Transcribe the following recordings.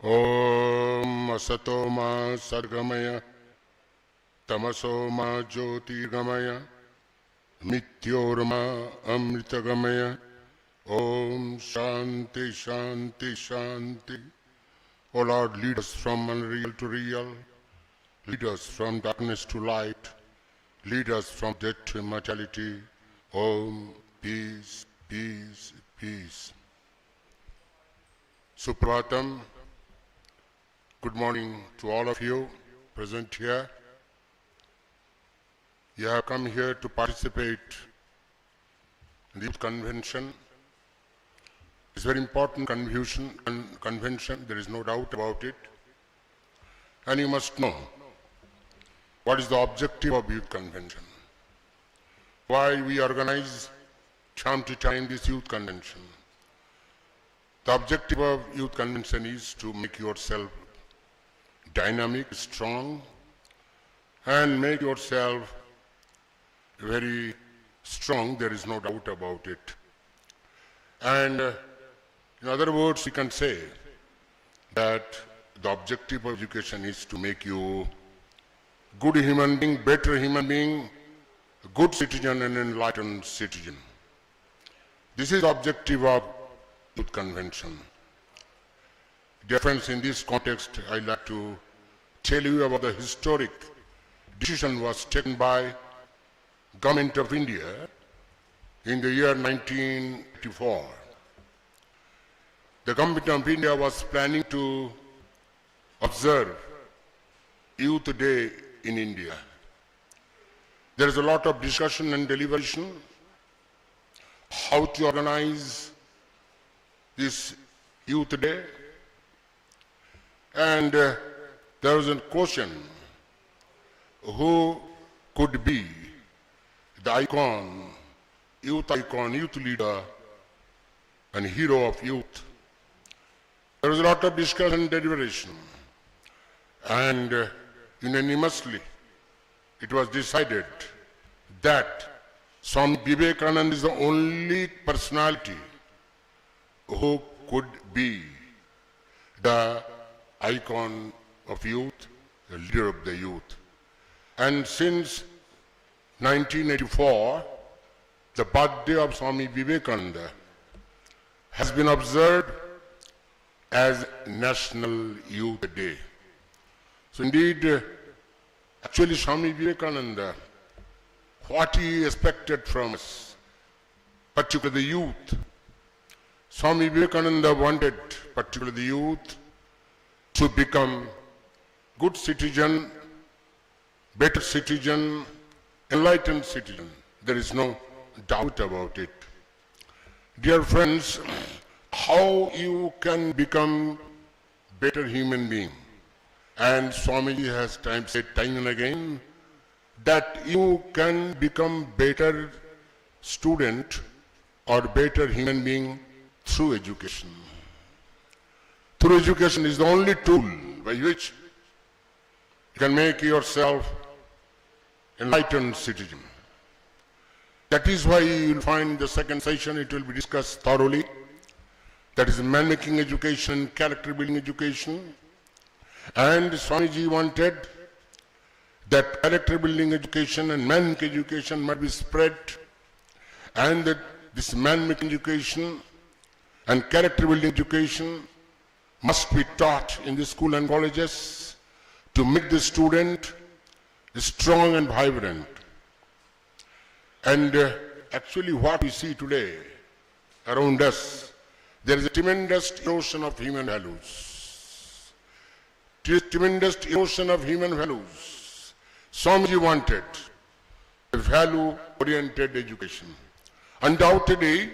Om Asato Ma Sargamaya Tamaso Ma Jyotirgamaya Mityorma Amritagamaya. Om Shanti Shanti Shanti. O Lord, lead us from unreal to real. Lead us from darkness to light. Lead us from death to immortality. Om Peace, Peace, Peace. Supravatam. Good morning to all of you present here. You have come here to participate in the youth convention. It's a very important convention, there is no doubt about it. And you must know what is the objective of youth convention. Why we organize time to time this youth convention. The objective of youth convention is to make yourself dynamic, strong, and make yourself very strong, there is no doubt about it. And in other words, we can say that the objective of education is to make you good human being, better human being, a good citizen and enlightened citizen. This is the objective of youth convention. Dear friends, in this context, I'd like to tell you about the historic decision was taken by Government of India in the year 1984. The Government of India was planning to observe Youth Day in India. There is a lot of discussion and deliberation how to organize this Youth Day. And there was a question, who could be the icon, youth leader, and hero of youth. There was a lot of discussion and deliberation, and unanimously it was decided that Swami Vivekananda is the only personality who could be the icon of youth, the leader of the youth. And since 1984, the birthday of Swami Vivekananda has been observed as National Youth Day. So indeed, actually Swami Vivekananda, what he expected from us, particularly the youth, Swami Vivekananda wanted particularly the youth to become good citizen, better citizen, enlightened citizen. There is no doubt about it. Dear friends, how you can become better human being? And Swamiji has said time and again that you can become better student or better human being through education. Through education is the only tool by which you can make yourself enlightened citizen. That is why you will find the second session, it will be discussed thoroughly. That is man-making education, character-building education. And Swamiji wanted that character-building education and man-making education might be spread, and that this man-making education and character-building education must be taught in the school and colleges to make the student strong and vibrant. And actually what we see today around us, there is a tremendous erosion of human values. Tremendous erosion of human values. Swamiji wanted a value-oriented education. Undoubtedly,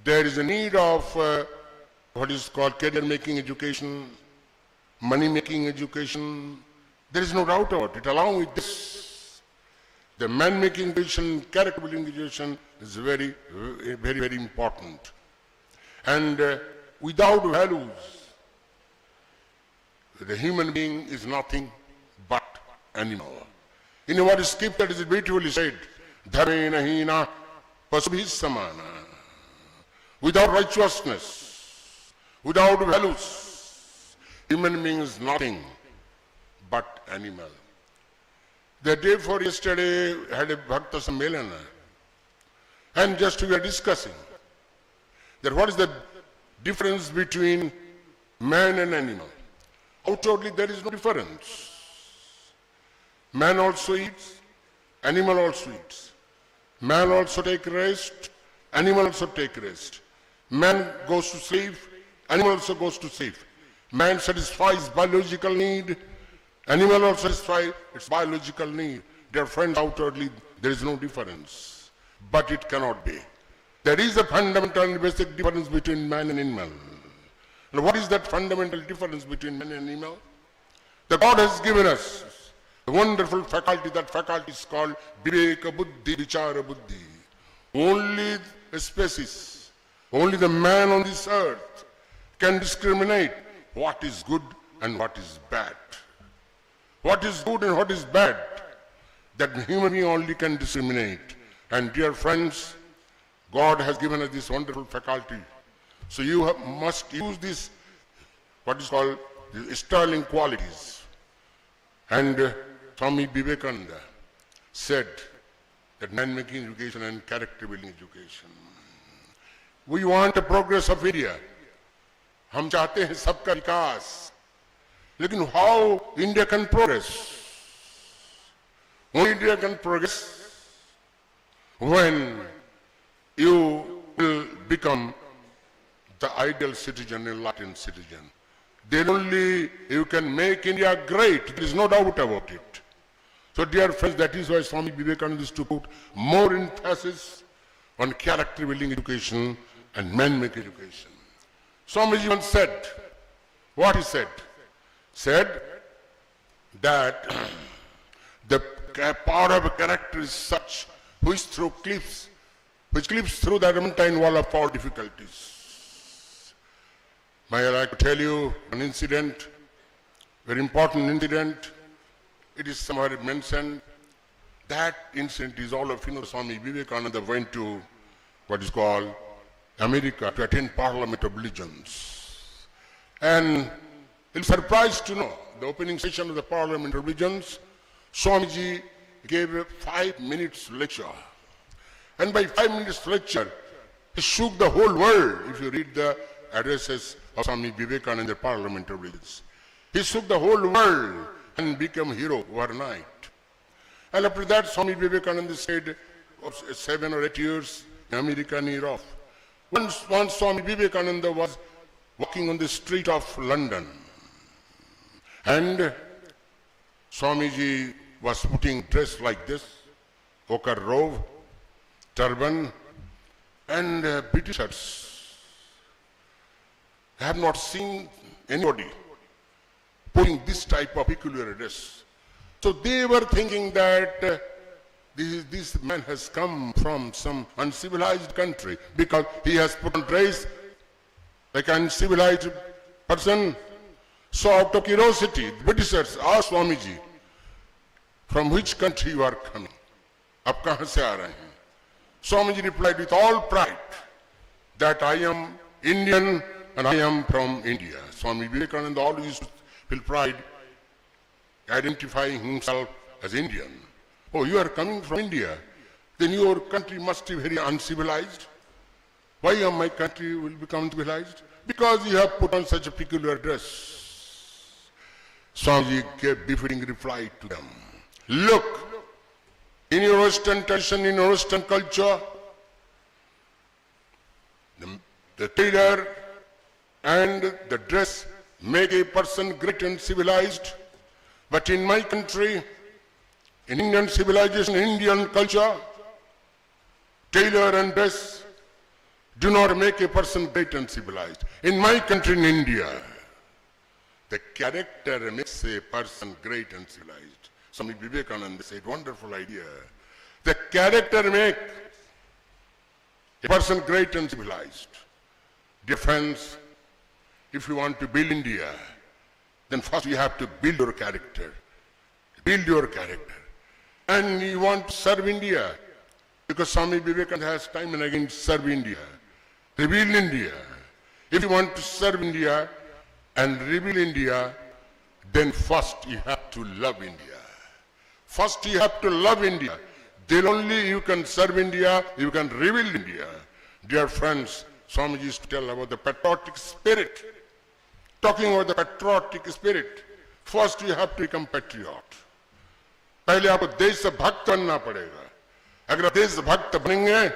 there is a need of what is called career-making education, money-making education. There is no doubt about it. Along with this, the man-making education, character-building education is very, very important. And without values, the human being is nothing but animal. In what scripture is beautifully said, dharena hina pasubhi samana. Without righteousness, without values, human being is nothing but animal. The day before yesterday had a Bhakta Sammelana, and just we are discussing that what is the difference between man and animal. Outwardly there is no difference. Man also eats, animal also eats. Man also take rest, animal also take rest. Man goes to sleep, animal also goes to sleep. Man satisfies biological need, animal also satisfies its biological need. Dear friends, outwardly there is no difference, but it cannot be. There is a fundamental and basic difference between man and animal. And what is that fundamental difference between man and animal? The God has given us a wonderful faculty. That faculty is called Viveka Buddhi, Vichara Buddhi. Only a species, only the man on this earth can discriminate what is good and what is bad. What is good and what is bad, that human being only can discriminate. And dear friends, God has given us this wonderful faculty. So you must use this, what is called, the sterling qualities. And Swami Vivekananda said that man-making education and character-building education. We want the progress of India. हम चाहते हैं सबका विकास. लेकिन how India can progress? Only India can progress when you will become the ideal citizen, enlightened citizen. Then only you can make India great. There is no doubt about it. So dear friends, that is why Swami Vivekananda used to put more emphasis on character building education and man-made education. Swamiji once said, what he said? Said that the power of a character is such which clips through the adamantine wall of all difficulties. May I like to tell you an incident, very important incident. It is somewhere mentioned. That incident is all of, Swami Vivekananda went to what is called America to attend Parliament of Religions. And he's surprised to know, the opening session of the Parliament of Religions, Swamiji gave a 5 minutes lecture. And by 5 minutes lecture, he shook the whole world. If you read the addresses of Swami Vivekananda in the Parliament of Religions, he shook the whole world and became a hero overnight. And after that, Swami Vivekananda stayed 7 or 8 years in America and Europe. Once Swami Vivekananda was walking on the street of London, and Swamiji was putting dress like this, ochre robe, turban, and Britishers. I have not seen anybody putting this type of peculiar dress. So they were thinking that this man has come from some uncivilized country because he has put on dress like an uncivilized person. So out of curiosity, the Britishers asked Swamiji, from which country you are coming? Aap kahan se aa rahe hain? Swamiji replied with all pride that I am Indian and I am from India. Swami Vivekananda always used to feel pride identifying himself as Indian. Oh, you are coming from India, then your country must be very uncivilized. Why my country will become civilized? Because you have put on such a peculiar dress. Swamiji gave befitting reply to them. Look, in your Western tradition, in your Western culture, the tailor and the dress make a person great and civilized. But in my country, in Indian civilization, Indian culture, tailor and dress do not make a person great and civilized. In my country, in India, the character makes a person great and civilized. Swami Vivekananda said, wonderful idea. The character makes a person great and civilized. Dear friends, if you want to build India, then first you have to build your character. Build your character. And you want to serve India, because Swami Vivekananda has time and again served India, revealed India. If you want to serve India, and rebuild India, then first you have to love India. First you have to love India. Then only you can serve India, you can rebuild India. Dear friends, Swamiji used to tell about the patriotic spirit. Talking about the patriotic spirit, first you have to become patriot. पहले आपको देशभक्त बनना पड़ेगा. अगर आप देशभक्त बनेंगे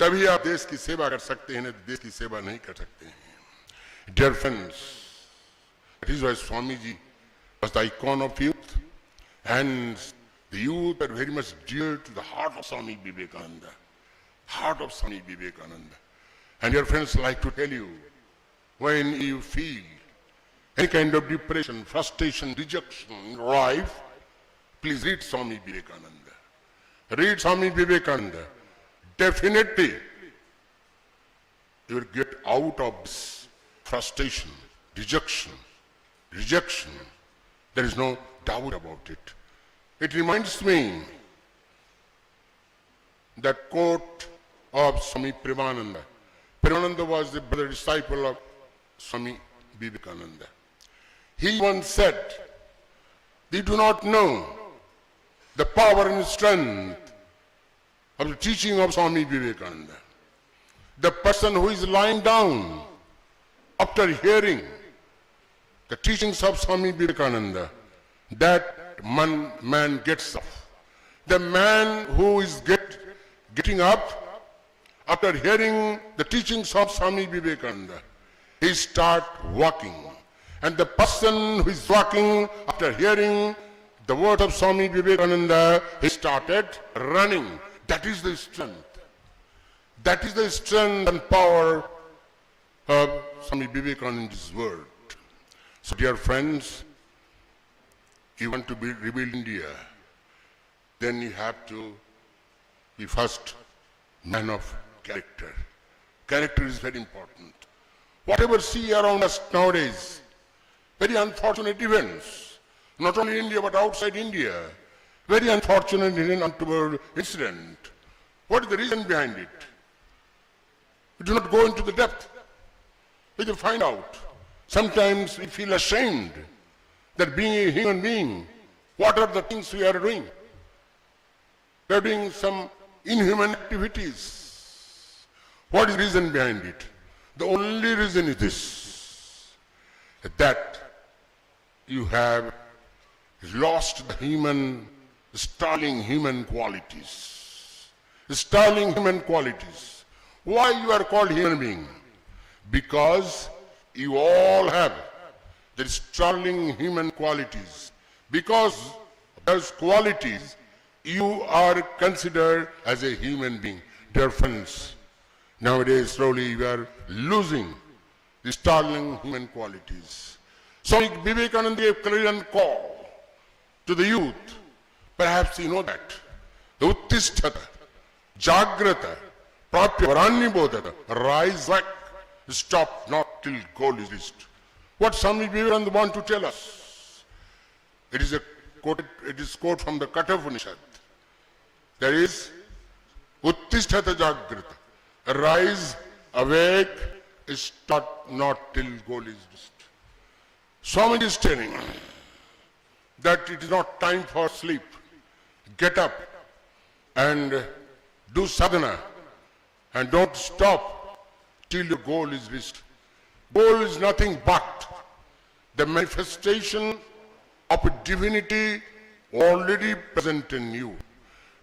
तभी आप देश की सेवा कर सकते हैं, नहीं तो देश की सेवा नहीं कर सकते हैं. Dear friends, that is why Swamiji was the icon of youth, and the youth are very much dear to the heart of Swami Vivekananda. Heart of Swami Vivekananda. And dear friends, I like to tell you, when you feel any kind of depression, frustration, rejection in life, please read Swami Vivekananda. Read Swami Vivekananda. Definitely, you will get out of this frustration, rejection. There is no doubt about it. It reminds me that quote of Swami Premananda. Premananda was the brother disciple of Swami Vivekananda. He once said, "We do not know the power and strength of the teaching of Swami Vivekananda. The person who is lying down after hearing the teachings of Swami Vivekananda, that man gets up. The man who is getting up after hearing the teachings of Swami Vivekananda, he start walking. And the person who is walking after hearing the words of Swami Vivekananda, he started running. That is the strength. That is the strength and power of Swami Vivekananda's word. So dear friends, you want to rebuild India, then you have to be first man of character. Character is very important. Whatever we see around us nowadays, very unfortunate events, not only in India but outside India, very unfortunate and untoward incident. What is the reason behind it? We do not go into the depth. We will find out. Sometimes we feel ashamed that being a human being, what are the things we are doing? We are doing some inhuman activities. What is the reason behind it? The only reason is this, that you have lost the sterling human qualities. Sterling human qualities. Why you are called human being? Because you all have the sterling human qualities. Because of those qualities, you are considered as a human being. Dear friends, nowadays slowly we are losing the sterling human qualities. So Vivekananda gave clarion call to the youth. Perhaps you know that. The Uttisthata, Jagrata, Prapya Varanyabodhata, rise back, stop not till goal is reached. What Swami Vivekananda want to tell us? It is quote from the Katha Upanishad. There is Uttisthata Jagrata, rise, awake, stop not till goal is reached. Swami is telling that it is not time for sleep. Get up and do sadhana and don't stop till your goal is reached. Goal is nothing but the manifestation of a divinity already present in you.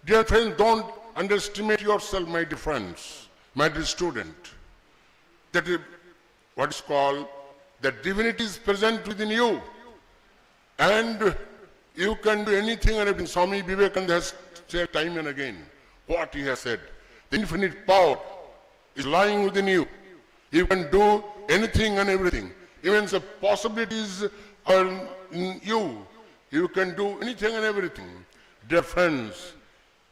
Dear friends, don't underestimate yourself, my dear friends, my dear student. That is what is called the divinity is present within you. And you can do anything and everything. Swami Vivekananda has said time and again what he has said. The infinite power is lying within you. You can do anything and everything. Even the possibilities are in you. You can do anything and everything. Dear friends,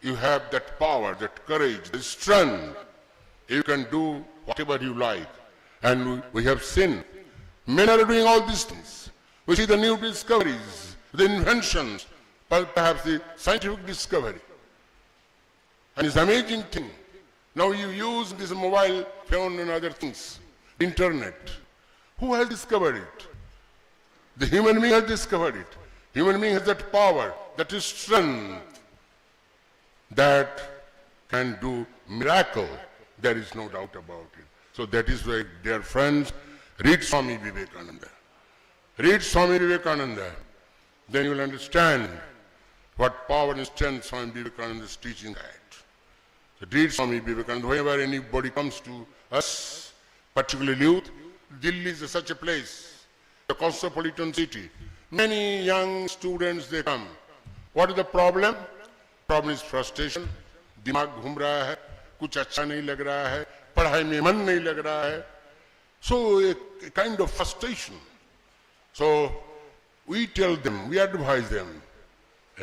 you have that power, that courage, the strength. You can do whatever you like. And we have seen men are doing all these things. We see the new discoveries, the inventions, perhaps the scientific discovery. And it's an amazing thing. Now you use this mobile phone and other things, internet. Who has discovered it? The human being has discovered it. Human being has that power, that is strength, that can do miracle. There is no doubt about it. So that is why, dear friends, read Swami Vivekananda. Read Swami Vivekananda. Then you will understand what power and strength Swami Vivekananda is teaching at. So read Swami Vivekananda. Whenever anybody comes to us, particularly youth, Delhi is such a place, a cosmopolitan city. Many young students, they come. What is the problem? Problem is frustration. दिमाग घूम रहा है, कुछ अच्छा नहीं लग रहा है, पढ़ाई में मन नहीं लग रहा है. So a kind of frustration. So we tell them, we advise them,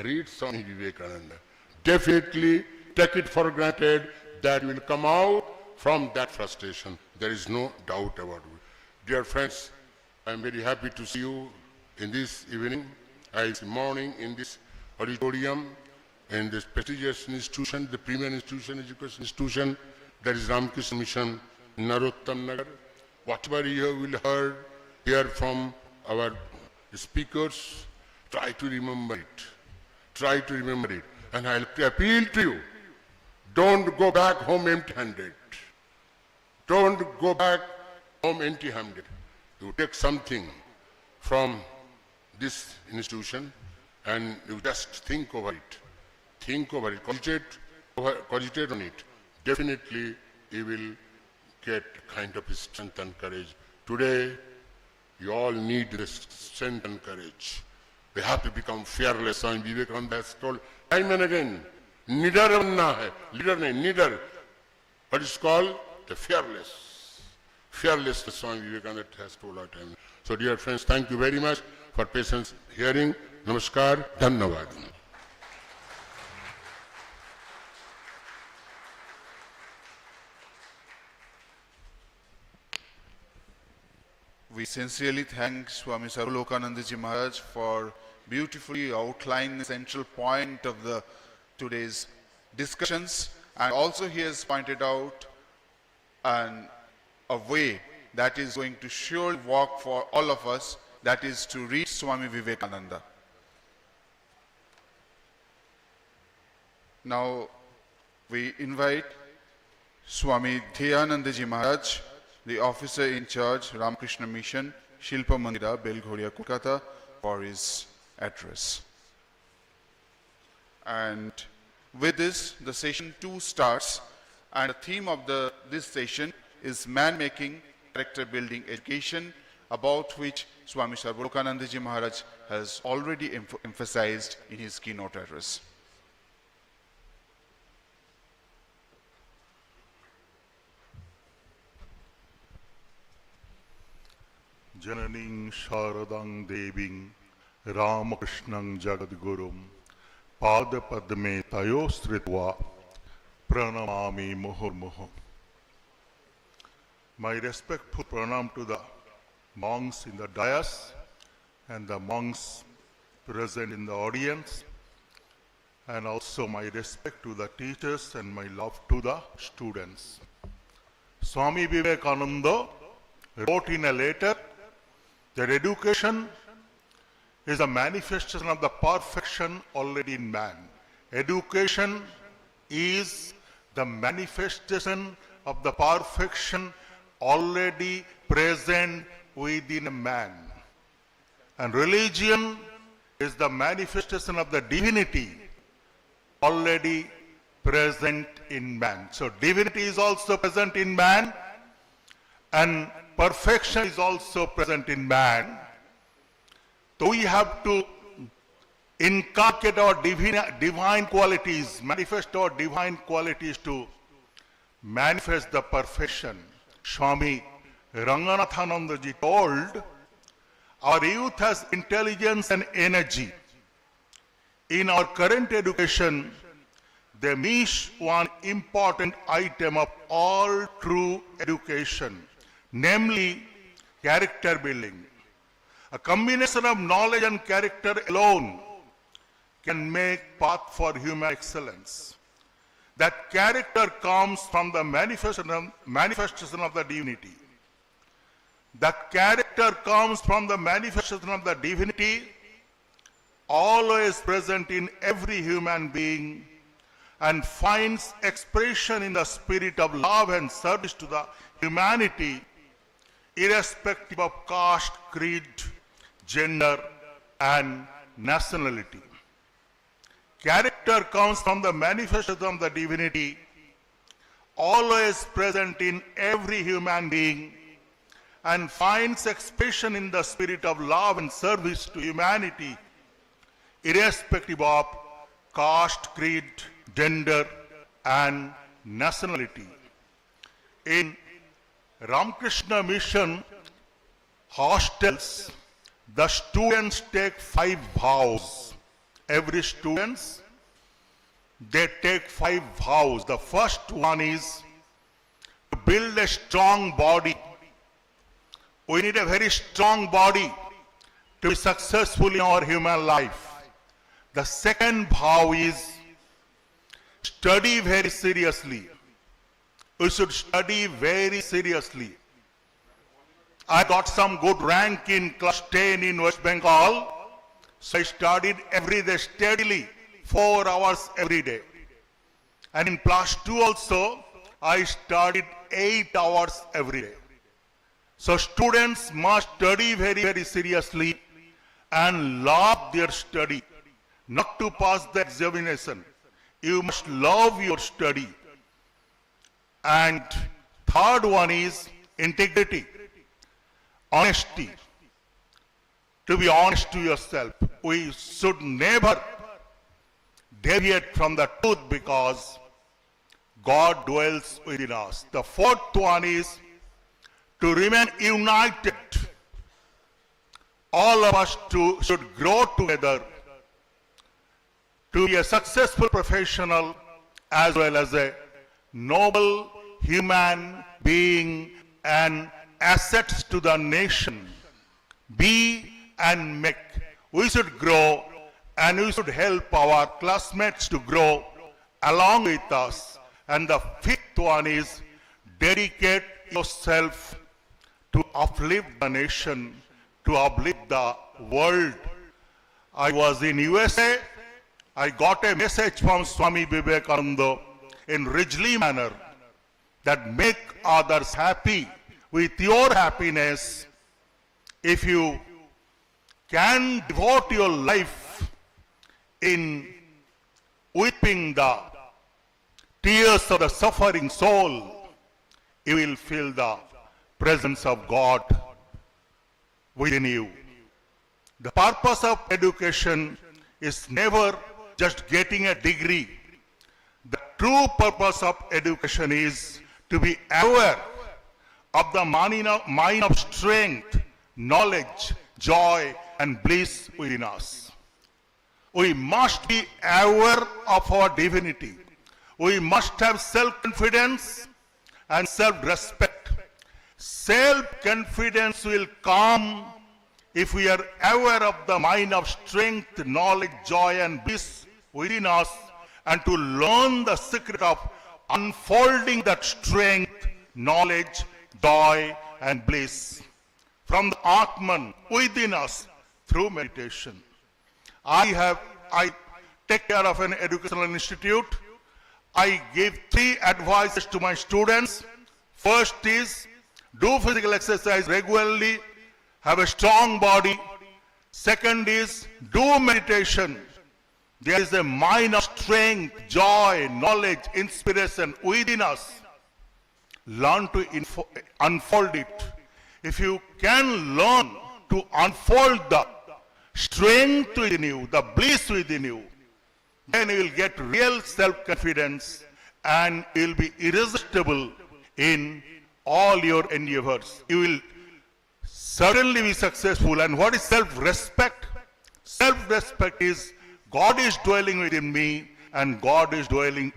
read Swami Vivekananda. Definitely take it for granted that you will come out from that frustration. There is no doubt about it. Dear friends, I am very happy to see you in this evening, this morning in this auditorium, in this prestigious institution, the premier institution, education institution, that is Ramakrishna Mission, Narottam Nagar. Whatever you will hear from our speakers, try to remember it. Try to remember it. And I'll appeal to you, don't go back home empty-handed. Don't go back home empty-handed. You take something from this institution and you just think over it. Think over it, cogitate on it. Definitely you will get kind of strength and courage. Today, you all need this strength and courage. We have to become fearless. Swami Vivekananda has told time and again, neither banna hai, leader nahi, neither. What is called? The fearless. Fearless, Swami Vivekananda has told our time. So dear friends, thank you very much for patience hearing. Namaskar, Dhanyavad. We sincerely thank Swami Sarvalokanandaji Maharaj for beautifully outlining the central point of today's discussions, and also he has pointed out a way that is going to surely work for all of us, that is to read Swami Vivekananda. Now we invite Swami Dhyanandaji Maharaj, the officer in charge, Ramakrishna Mission, Shilpa Mandira, Belghoria, Kolkata, for his address. And with this, the session 2 starts, and the theme of this session is man-making, character-building education, about which Swami Sarvalokanandaji Maharaj has already emphasized in his keynote address. Jananing Sharadang Deving Ramakrishnang Jagadgurum Pada Padme Tayostritva Pranamami Muhurmuhu. My respectful pranam to the monks in the dais and the monks present in the audience, and also my respect to the teachers and my love to the students. Swami Vivekananda wrote in a letter that education is a manifestation of the perfection already in man. Education is the manifestation of the perfection already present within a man. And religion is the manifestation of the divinity already present in man. So divinity is also present in man, and perfection is also present in man. So we have to inculcate our divine qualities, manifest our divine qualities to manifest the perfection. Swami Ranganathanandaji told, our youth has intelligence and energy. In our current education, they miss one important item of all true education, namely character building. A combination of knowledge and character alone can make path for human excellence. That character comes from the manifestation of the divinity. The character comes from the manifestation of the divinity, always present in every human being, and finds expression in the spirit of love and service to the humanity, irrespective of caste, creed, gender, and nationality. Character comes from the manifestation of the divinity, always present in every human being, and finds expression in the spirit of love and service to humanity, irrespective of caste, creed, gender, and nationality. In Ramakrishna mission hostels, the students take 5 vows. Every students, they take 5 vows. The first one is to build a strong body. We need a very strong body to be successful in our human life. The second vow is study very seriously. We should study very seriously. I got some good rank in class 10 in West Bengal, so I studied every day steadily, 4 hours every day. And in class 2 also, I studied 8 hours every day. So students must study very, very seriously and love their study, not to pass the examination. You must love your study. And third one is integrity, honesty. To be honest to yourself. We should never deviate from the truth because God dwells within us. The fourth one is to remain united. All of us should grow together to be a successful professional as well as a noble human being and assets to the nation. Be and make. We should grow and we should help our classmates to grow along with us. And the fifth one is dedicate yourself to uplift the nation, to uplift the world. I was in USA. I got a message from Swami Vivekananda in Ridgely manner that make others happy with your happiness. If you can devote your life in weeping the tears of the suffering soul, you will feel the presence of God within you. The purpose of education is never just getting a degree. The true purpose of education is to be aware of the mind of strength, knowledge, joy, and bliss within us. We must be aware of our divinity. We must have self-confidence and self-respect. Self-confidence will come if we are aware of the mind of strength, knowledge, joy, and bliss within us, and to learn the secret of unfolding that strength, knowledge, joy, and bliss from the Atman within us through meditation. I take care of an educational institute. I give 3 advices to my students. First is do physical exercise regularly, have a strong body. Second is do meditation. There is a mind of strength, joy, knowledge, inspiration within us. Learn to unfold it. If you can learn to unfold the strength within you, the bliss within you, then you will get real self-confidence and you will be irresistible in all your endeavors. You will certainly be successful. And what is self-respect? Self-respect is God is dwelling within me and God is dwelling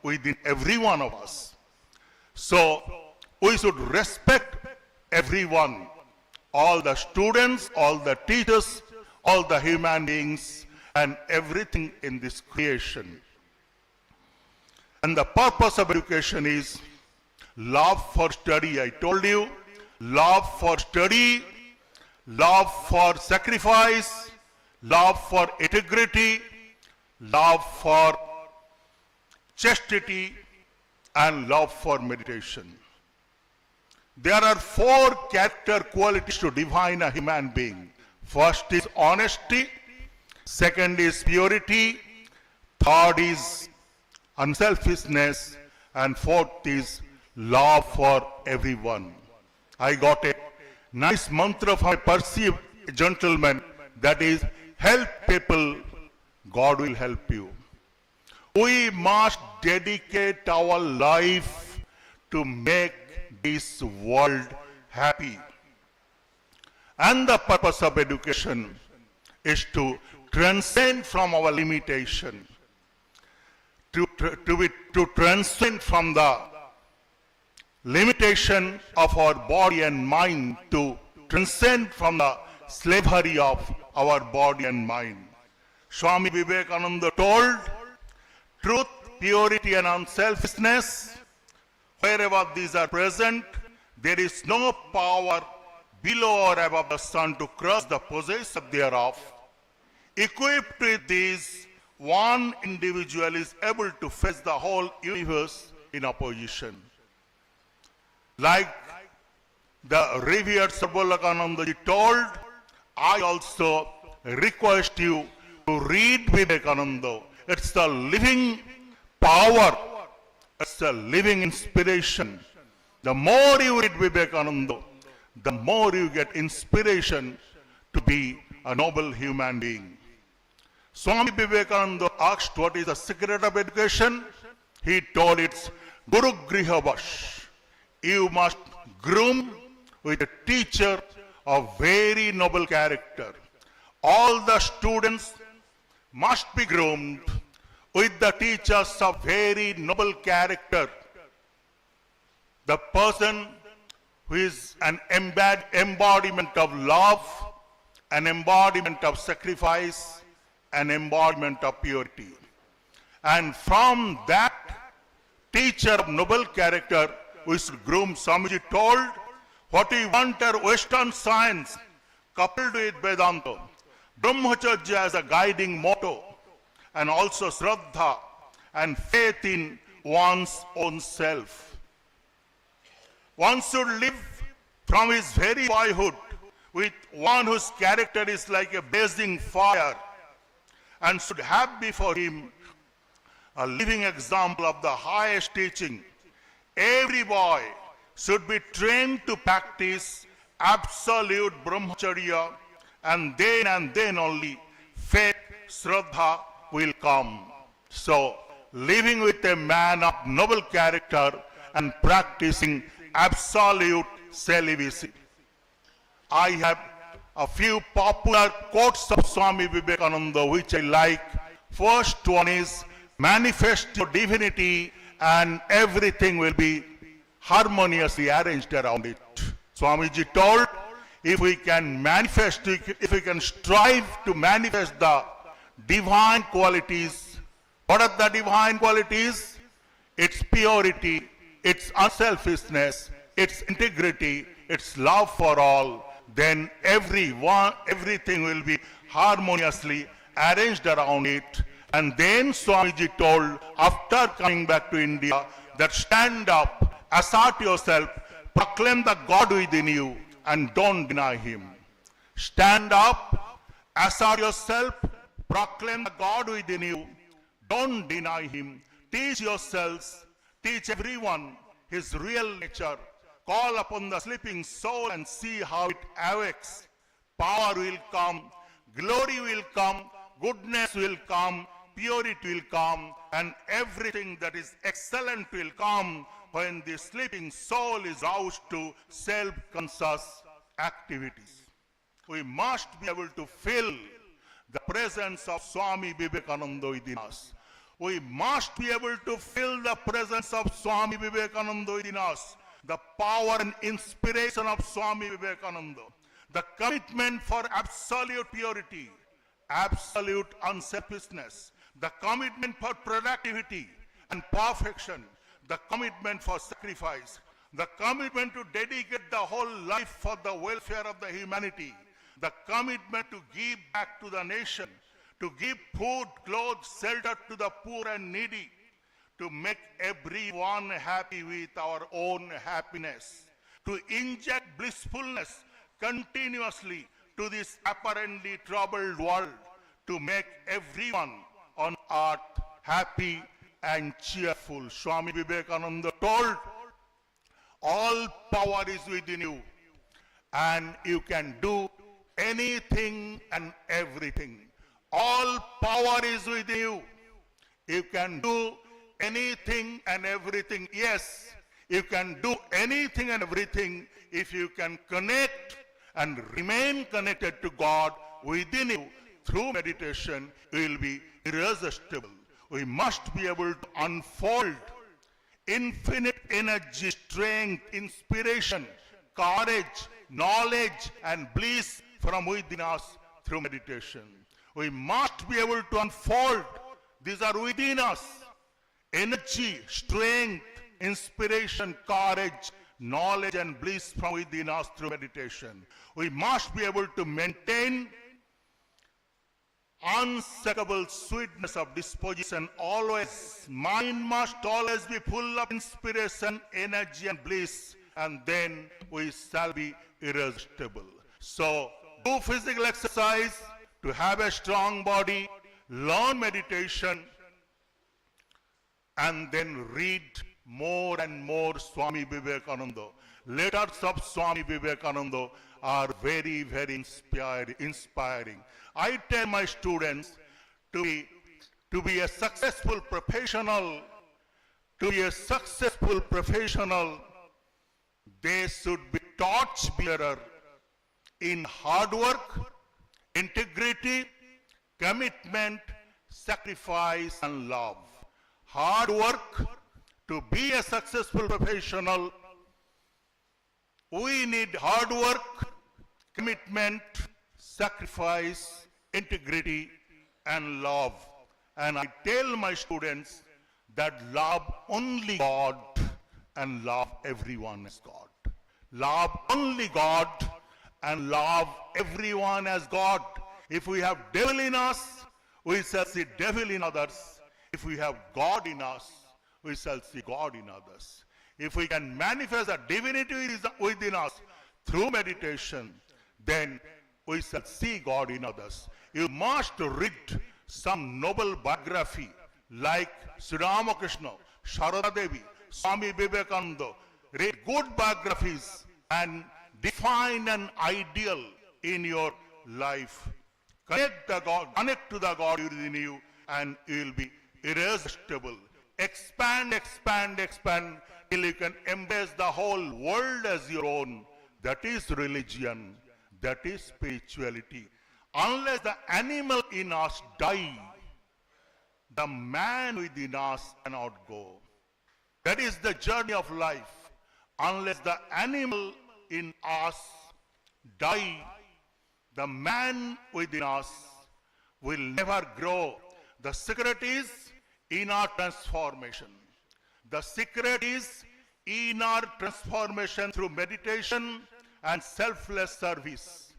within every one of us. So we should respect everyone, all the students, all the teachers, all the human beings, and everything in this creation. And the purpose of education is love for study. I told you, love for study, love for sacrifice, love for integrity, love for chastity, and love for meditation. There are 4 character qualities to define a human being. First is honesty, second is purity, third is unselfishness, and fourth is love for everyone. I got a nice mantra from a perceived gentleman, that is, help people, God will help you. We must dedicate our life to make this world happy. And the purpose of education is to transcend from our limitation, to transcend from the limitation of our body and mind, to transcend from the slavery of our body and mind. Swami Vivekananda told, truth, purity, and unselfishness, wherever these are present, there is no power below or above the sun to crush the possessor thereof. Equipped with these, one individual is able to face the whole universe in opposition. Like the revered Sarvalokanandaji told, I also request you to read Vivekananda. It's the living power. It's a living inspiration. The more you read Vivekananda, the more you get inspiration to be a noble human being. Swami Vivekananda asked what is the secret of education. He told it's Guru Grihavash. You must groom with a teacher of very noble character. All the students must be groomed with the teachers of very noble character. The person who is an embodiment of love, an embodiment of sacrifice, an embodiment of purity. And from that teacher of noble character, we should groom. Swamiji told, what we want are Western science coupled with Vedanta, Brahmacharya as a guiding motto, and also Shraddha and faith in one's own self. One should live from his very boyhood with one whose character is like a blazing fire, and should have before him a living example of the highest teaching. Every boy should be trained to practice absolute brahmacharya, and then only faith, Shraddha will come. So, living with a man of noble character and practicing absolute celibacy. I have a few popular quotes of Swami Vivekananda which I like. First one is, manifest your divinity and everything will be harmoniously arranged around it. Swamiji told, if we can manifest, if we can strive to manifest the divine qualities, what are the divine qualities? Its purity, its unselfishness, its integrity, its love for all, then everything will be harmoniously arranged around it. And then Swamiji told, after coming back to India, that stand up, assert yourself, proclaim the God within you, and don't deny him. Stand up, assert yourself, proclaim the God within you, don't deny him. Teach yourselves, teach everyone his real nature. Call upon the sleeping soul and see how it awakes. Power will come, glory will come, goodness will come, purity will come, and everything that is excellent will come when the sleeping soul is roused to self-conscious activities. We must be able to feel the presence of Swami Vivekananda within us. We must be able to feel the presence of Swami Vivekananda within us, the power and inspiration of Swami Vivekananda, the commitment for absolute purity, absolute unselfishness, the commitment for productivity and perfection, the commitment for sacrifice, the commitment to dedicate the whole life for the welfare of the humanity, the commitment to give back to the nation, to give food, clothes, shelter to the poor and needy, to make everyone happy with our own happiness, to inject blissfulness continuously to this apparently troubled world, to make everyone on earth happy and cheerful. Swami Vivekananda told, all power is within you, and you can do anything and everything. All power is within you. You can do anything and everything. Yes, you can do anything and everything if you can connect and remain connected to God within you. Through meditation, you will be irresistible. We must be able to unfold infinite energy, strength, inspiration, courage, knowledge, and bliss from within us through meditation. We must be able to unfold. These are within us. Energy, strength, inspiration, courage, knowledge, and bliss from within us through meditation. We must be able to maintain unshakable sweetness of disposition always. Mind must always be full of inspiration, energy, and bliss, and then we shall be irresistible. So, do physical exercise to have a strong body, learn meditation, and then read more and more Swami Vivekananda. Letters of Swami Vivekananda are very, very inspiring. I tell my students to be a successful professional, they should be torchbearer in hard work, integrity, commitment, sacrifice, and love. Hard work. To be a successful professional, we need hard work, commitment, sacrifice, integrity, and love. And I tell my students that love only God and love everyone as God. Love only God and love everyone as God. If we have devil in us, we shall see devil in others. If we have God in us, we shall see God in others. If we can manifest a divinity within us through meditation, then we shall see God in others. You must read some noble biography like Sri Ramakrishna, Sharada Devi, Swami Vivekananda. Read good biographies and define an ideal in your life. Connect to the God within you, and you will be irresistible. Expand, expand, expand till you can embrace the whole world as your own. That is religion. That is spirituality. Unless the animal in us die, the man within us cannot go. That is the journey of life. Unless the animal in us die, the man within us will never grow. The secret is inner transformation. The secret is inner transformation through meditation and selfless service.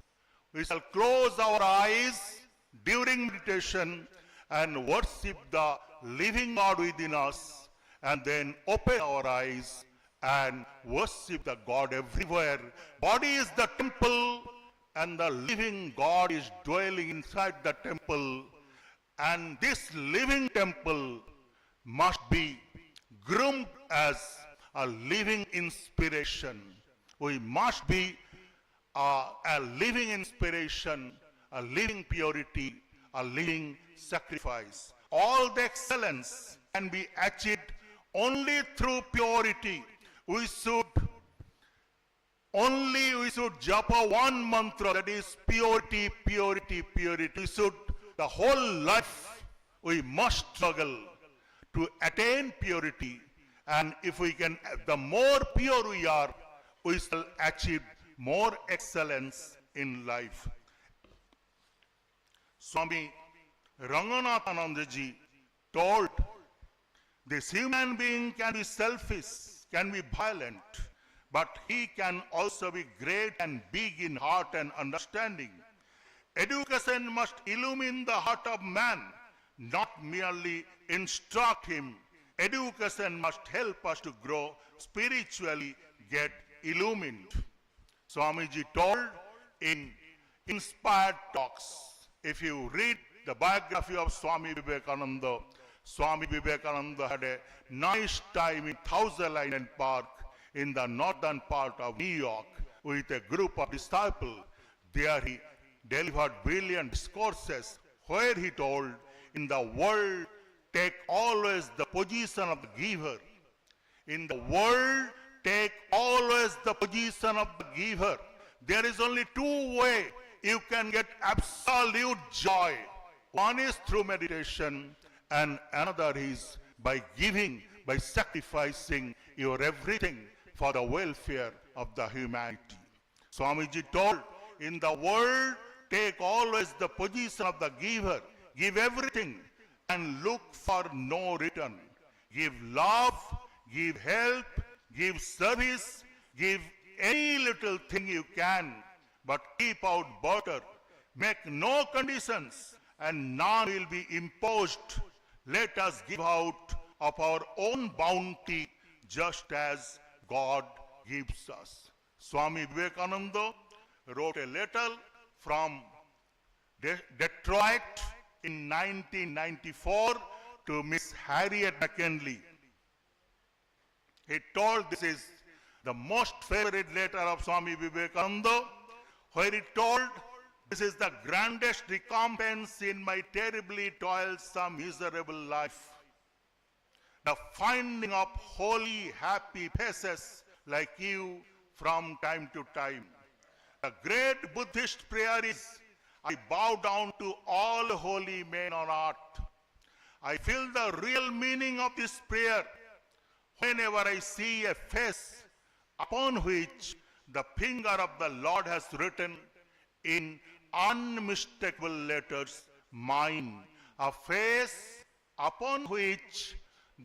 We shall close our eyes during meditation and worship the living God within us, and then open our eyes and worship the God everywhere. Body is the temple, and the living God is dwelling inside the temple. And this living temple must be groomed as a living inspiration. We must be a living inspiration, a living purity, a living sacrifice. All the excellence can be achieved only through purity. We should japa one mantra, that is purity, purity, purity. We should, the whole life, we must struggle to attain purity. And if we can, the more pure we are, we shall achieve more excellence in life. Swami Ranganathanandaji told, this human being can be selfish, can be violent, but he can also be great and big in heart and understanding. Education must illumine the heart of man, not merely instruct him. Education must help us to grow spiritually, get illumined. Swamiji told in inspired talks. If you read the biography of Swami Vivekananda had a nice time in Thousand Island Park in the northern part of New York with a group of disciples. There he delivered brilliant discourses where he told, in the world, take always the position of the giver. In the world, take always the position of the giver. There is only two ways you can get absolute joy. One is through meditation, and another is by giving, by sacrificing your everything for the welfare of the humanity. Swamiji told, in the world, take always the position of the giver. Give everything and look for no return. Give love, give help, give service, give any little thing you can, but keep out border. Make no conditions, and none will be imposed. Let us give out of our own bounty, just as God gives us. Swami Vivekananda wrote a letter from Detroit in 1994 to Miss Harriet McKinley. He told, this is the most favorite letter of Swami Vivekananda, where he told, this is the grandest recompense in my terribly toilsome, miserable life. The finding of holy, happy faces like you from time to time. The great Buddhist prayer is, I bow down to all holy men on earth. I feel the real meaning of this prayer whenever I see a face upon which the finger of the Lord has written in unmistakable letters, mine. A face upon which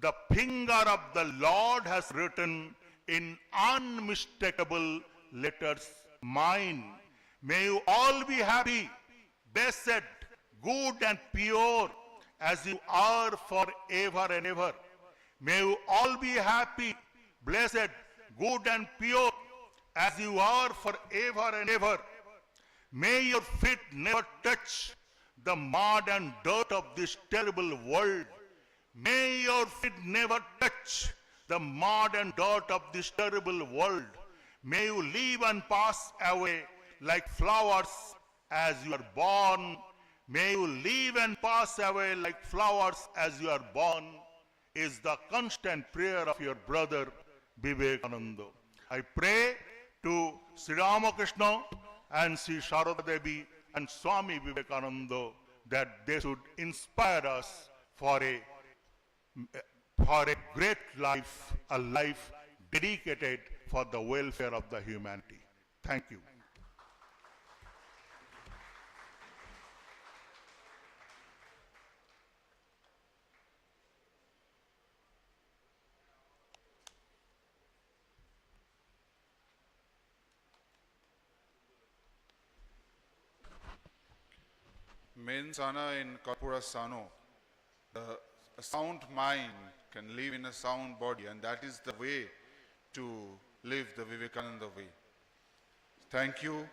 the finger of the Lord has written in unmistakable letters, mine. May you all be happy, blessed, good and pure as you are forever and ever. May you all be happy, blessed, good and pure as you are forever and ever. May your feet never touch the mud and dirt of this terrible world. May your feet never touch the mud and dirt of this terrible world. May you live and pass away like flowers as you are born. May you live and pass away like flowers as you are born, is the constant prayer of your brother Vivekananda. I pray to Sri Ramakrishna and Sri Sharada Devi and Swami Vivekananda that they should inspire us for a great life, a life dedicated for the welfare of the humanity. Thank you. Men sana in corpora sano. A sound mind can live in a sound body, and that is the way to live the Vivekananda way. Thank you,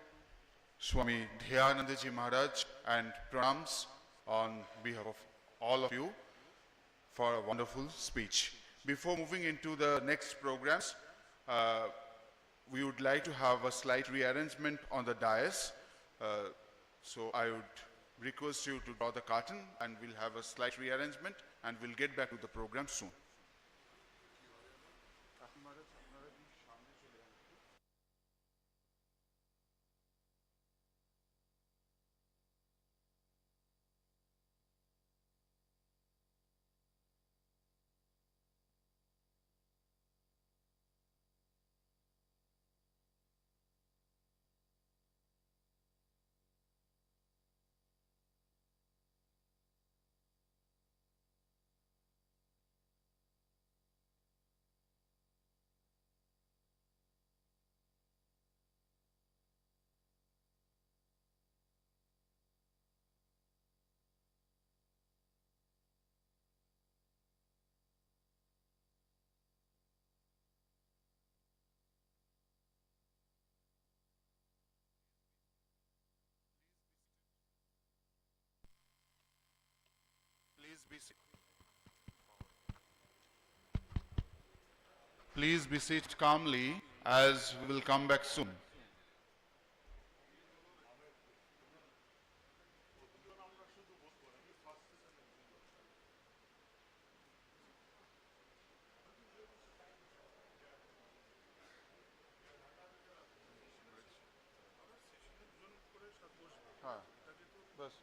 Swami Dhyanandaji Maharaj, and pranams on behalf of all of you for a wonderful speech. Before moving into the next programs, we would like to have a slight rearrangement on the dais. So I would request you to draw the curtain, and we'll have a slight rearrangement, and we'll get back to the program soon. Please be seated calmly as we will come back soon. बस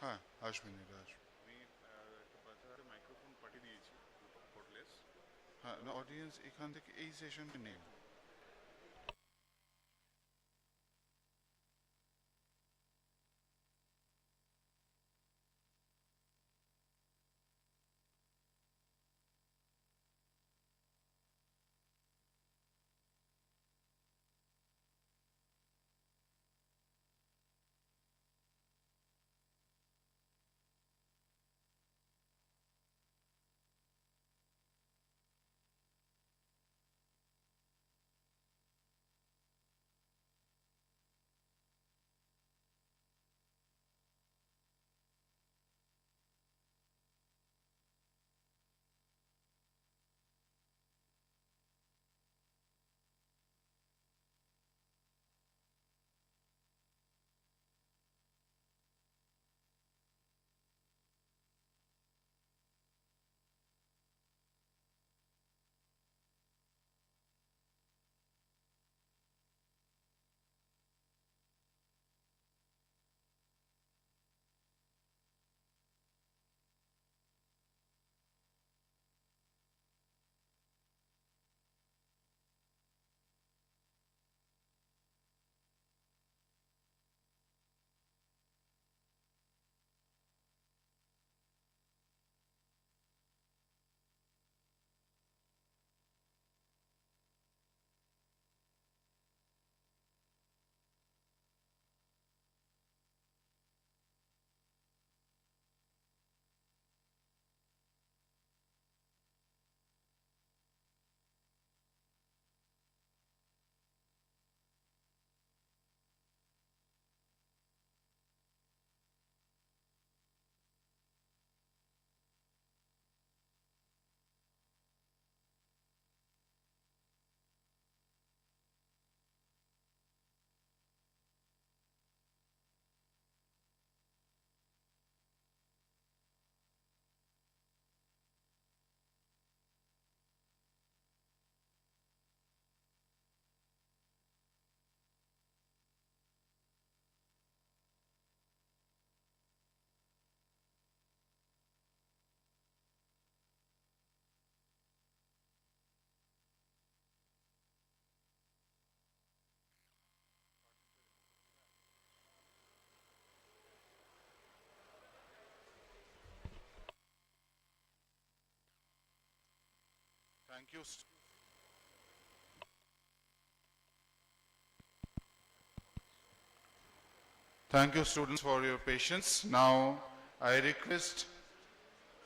हाँ আসবেন এটা আসবেন হ্যাঁ audience এখান থেকে এই সেশনটা নেই Thank you. Thank you, students, for your patience. Now, I request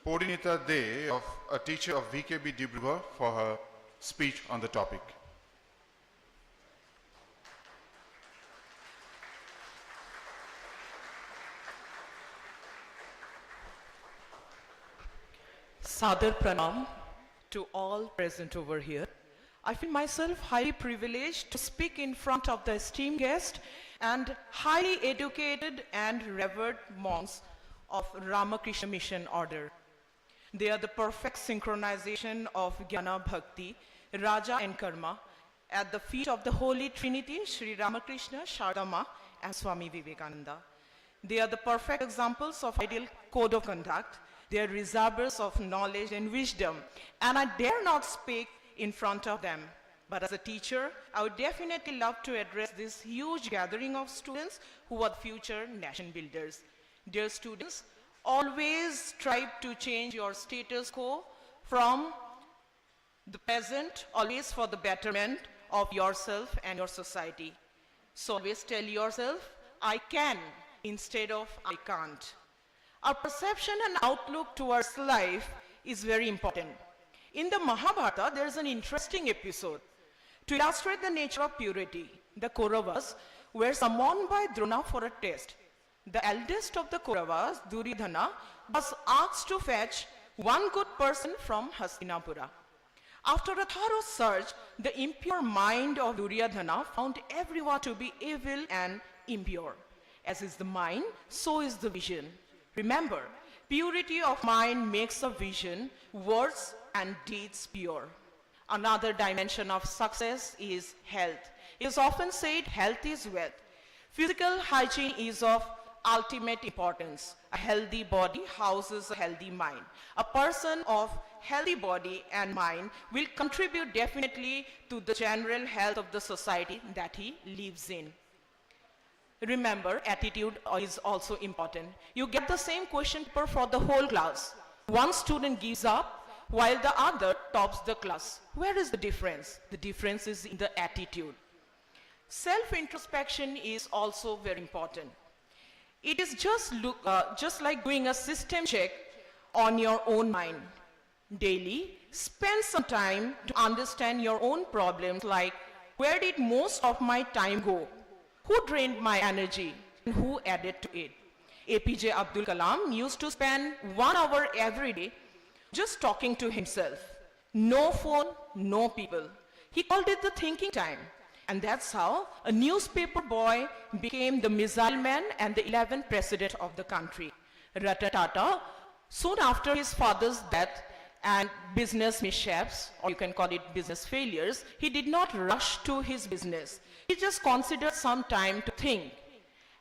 Podinita De, a teacher of VKB Dibrugarh, for her speech on the topic. Sadar Pranam to all present over here. I feel myself highly privileged to speak in front of the esteemed guest and highly educated and revered monks of Ramakrishna Mission Order. They are the perfect synchronization of Jnana Bhakti, Raja and Karma at the feet of the Holy Trinity, Sri Ramakrishna, Shardama and Swami Vivekananda. They are the perfect examples of ideal code of conduct. They are reservoirs of knowledge and wisdom, and I dare not speak in front of them. But as a teacher, I would definitely love to address this huge gathering of students who are future nation builders. Dear students, always strive to change your status quo from the present, always for the betterment of yourself and your society. So always tell yourself, I can, instead of I can't. Our perception and outlook towards life is very important. In the Mahabharata, there is an interesting episode. To illustrate the nature of purity, the Kauravas were summoned by Drona for a test. The eldest of the Kauravas, Duryodhana, was asked to fetch one good person from Hastinapura. After a thorough search, the impure mind of Duryodhana found everyone to be evil and impure. As is the mind, so is the vision. Remember, purity of mind makes a vision, words and deeds pure. Another dimension of success is health. It is often said health is wealth. Physical hygiene is of ultimate importance. A healthy body houses a healthy mind. A person of healthy body and mind will contribute definitely to the general health of the society that he lives in. Remember, attitude is also important. You get the same question paper for the whole class. One student gives up while the other tops the class. Where is the difference? The difference is in the attitude. Self-introspection is also very important. It is just like doing a system check on your own mind. Daily, spend some time to understand your own problems, like where did most of my time go? Who drained my energy and who added to it? APJ Abdul Kalam used to spend 1 hour every day just talking to himself. No phone, no people. He called it the thinking time. And that's how a newspaper boy became the missile man and the 11th president of the country. Ratan Tata, soon after his father's death and business mishaps, or you can call it business failures, he did not rush to his business. He just considered some time to think.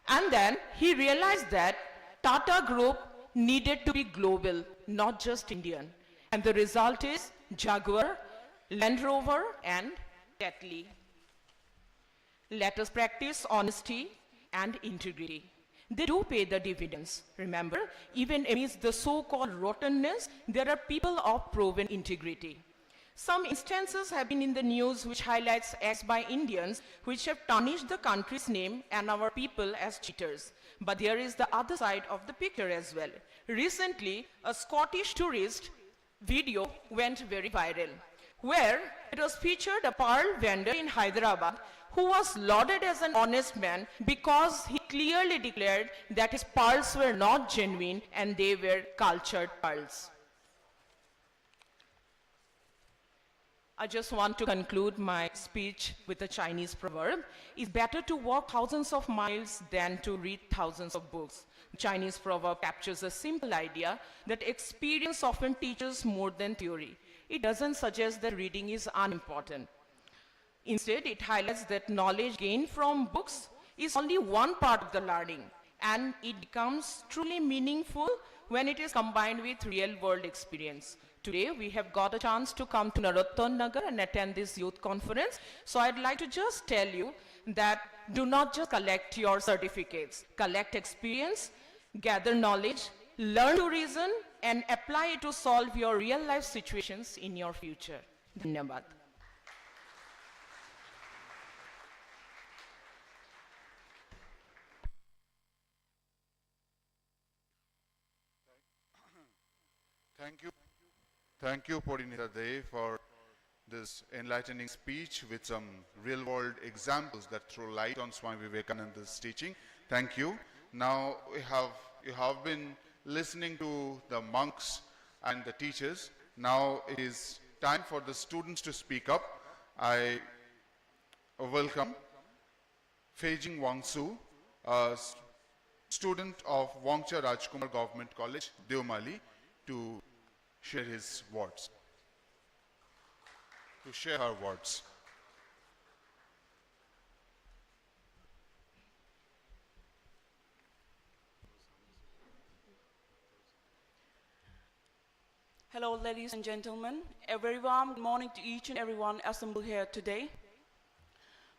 And then he realized that Tata Group needed to be global, not just Indian. And the result is Jaguar, Land Rover, and Tetley. Let us practice honesty and integrity. They do pay the dividends. Remember, even amidst the so-called rottenness, there are people of proven integrity. Some instances have been in the news which highlights acts by Indians which have tarnished the country's name and our people as cheaters. But there is the other side of the picture as well. Recently, a Scottish tourist video went very viral, where it was featured a pearl vendor in Hyderabad who was lauded as an honest man because he clearly declared that his pearls were not genuine and they were cultured pearls. I just want to conclude my speech with a Chinese proverb. It's better to walk thousands of miles than to read thousands of books. The Chinese proverb captures a simple idea that experience often teaches more than theory. It doesn't suggest that reading is unimportant. Instead, it highlights that knowledge gained from books is only one part of the learning, and it becomes truly meaningful when it is combined with real-world experience. Today, we have got a chance to come to Narottam Nagar and attend this youth conference. So I'd like to just tell you that do not just collect your certificates. Collect experience, gather knowledge, learn to reason, and apply it to solve your real-life situations in your future. Dhanyabad. Thank you, Porinita Dev, for this enlightening speech with some real-world examples that throw light on Swami Vivekananda's teaching. Thank you. Now you have been listening to the monks and the teachers. Now it is time for the students to speak up. I welcome Feijing Wangsu, a student of Wangcha Rajkumar Government College, Devmali, to share his words. To share her words. Hello, ladies and gentlemen. A very warm good morning to each and everyone assembled here today.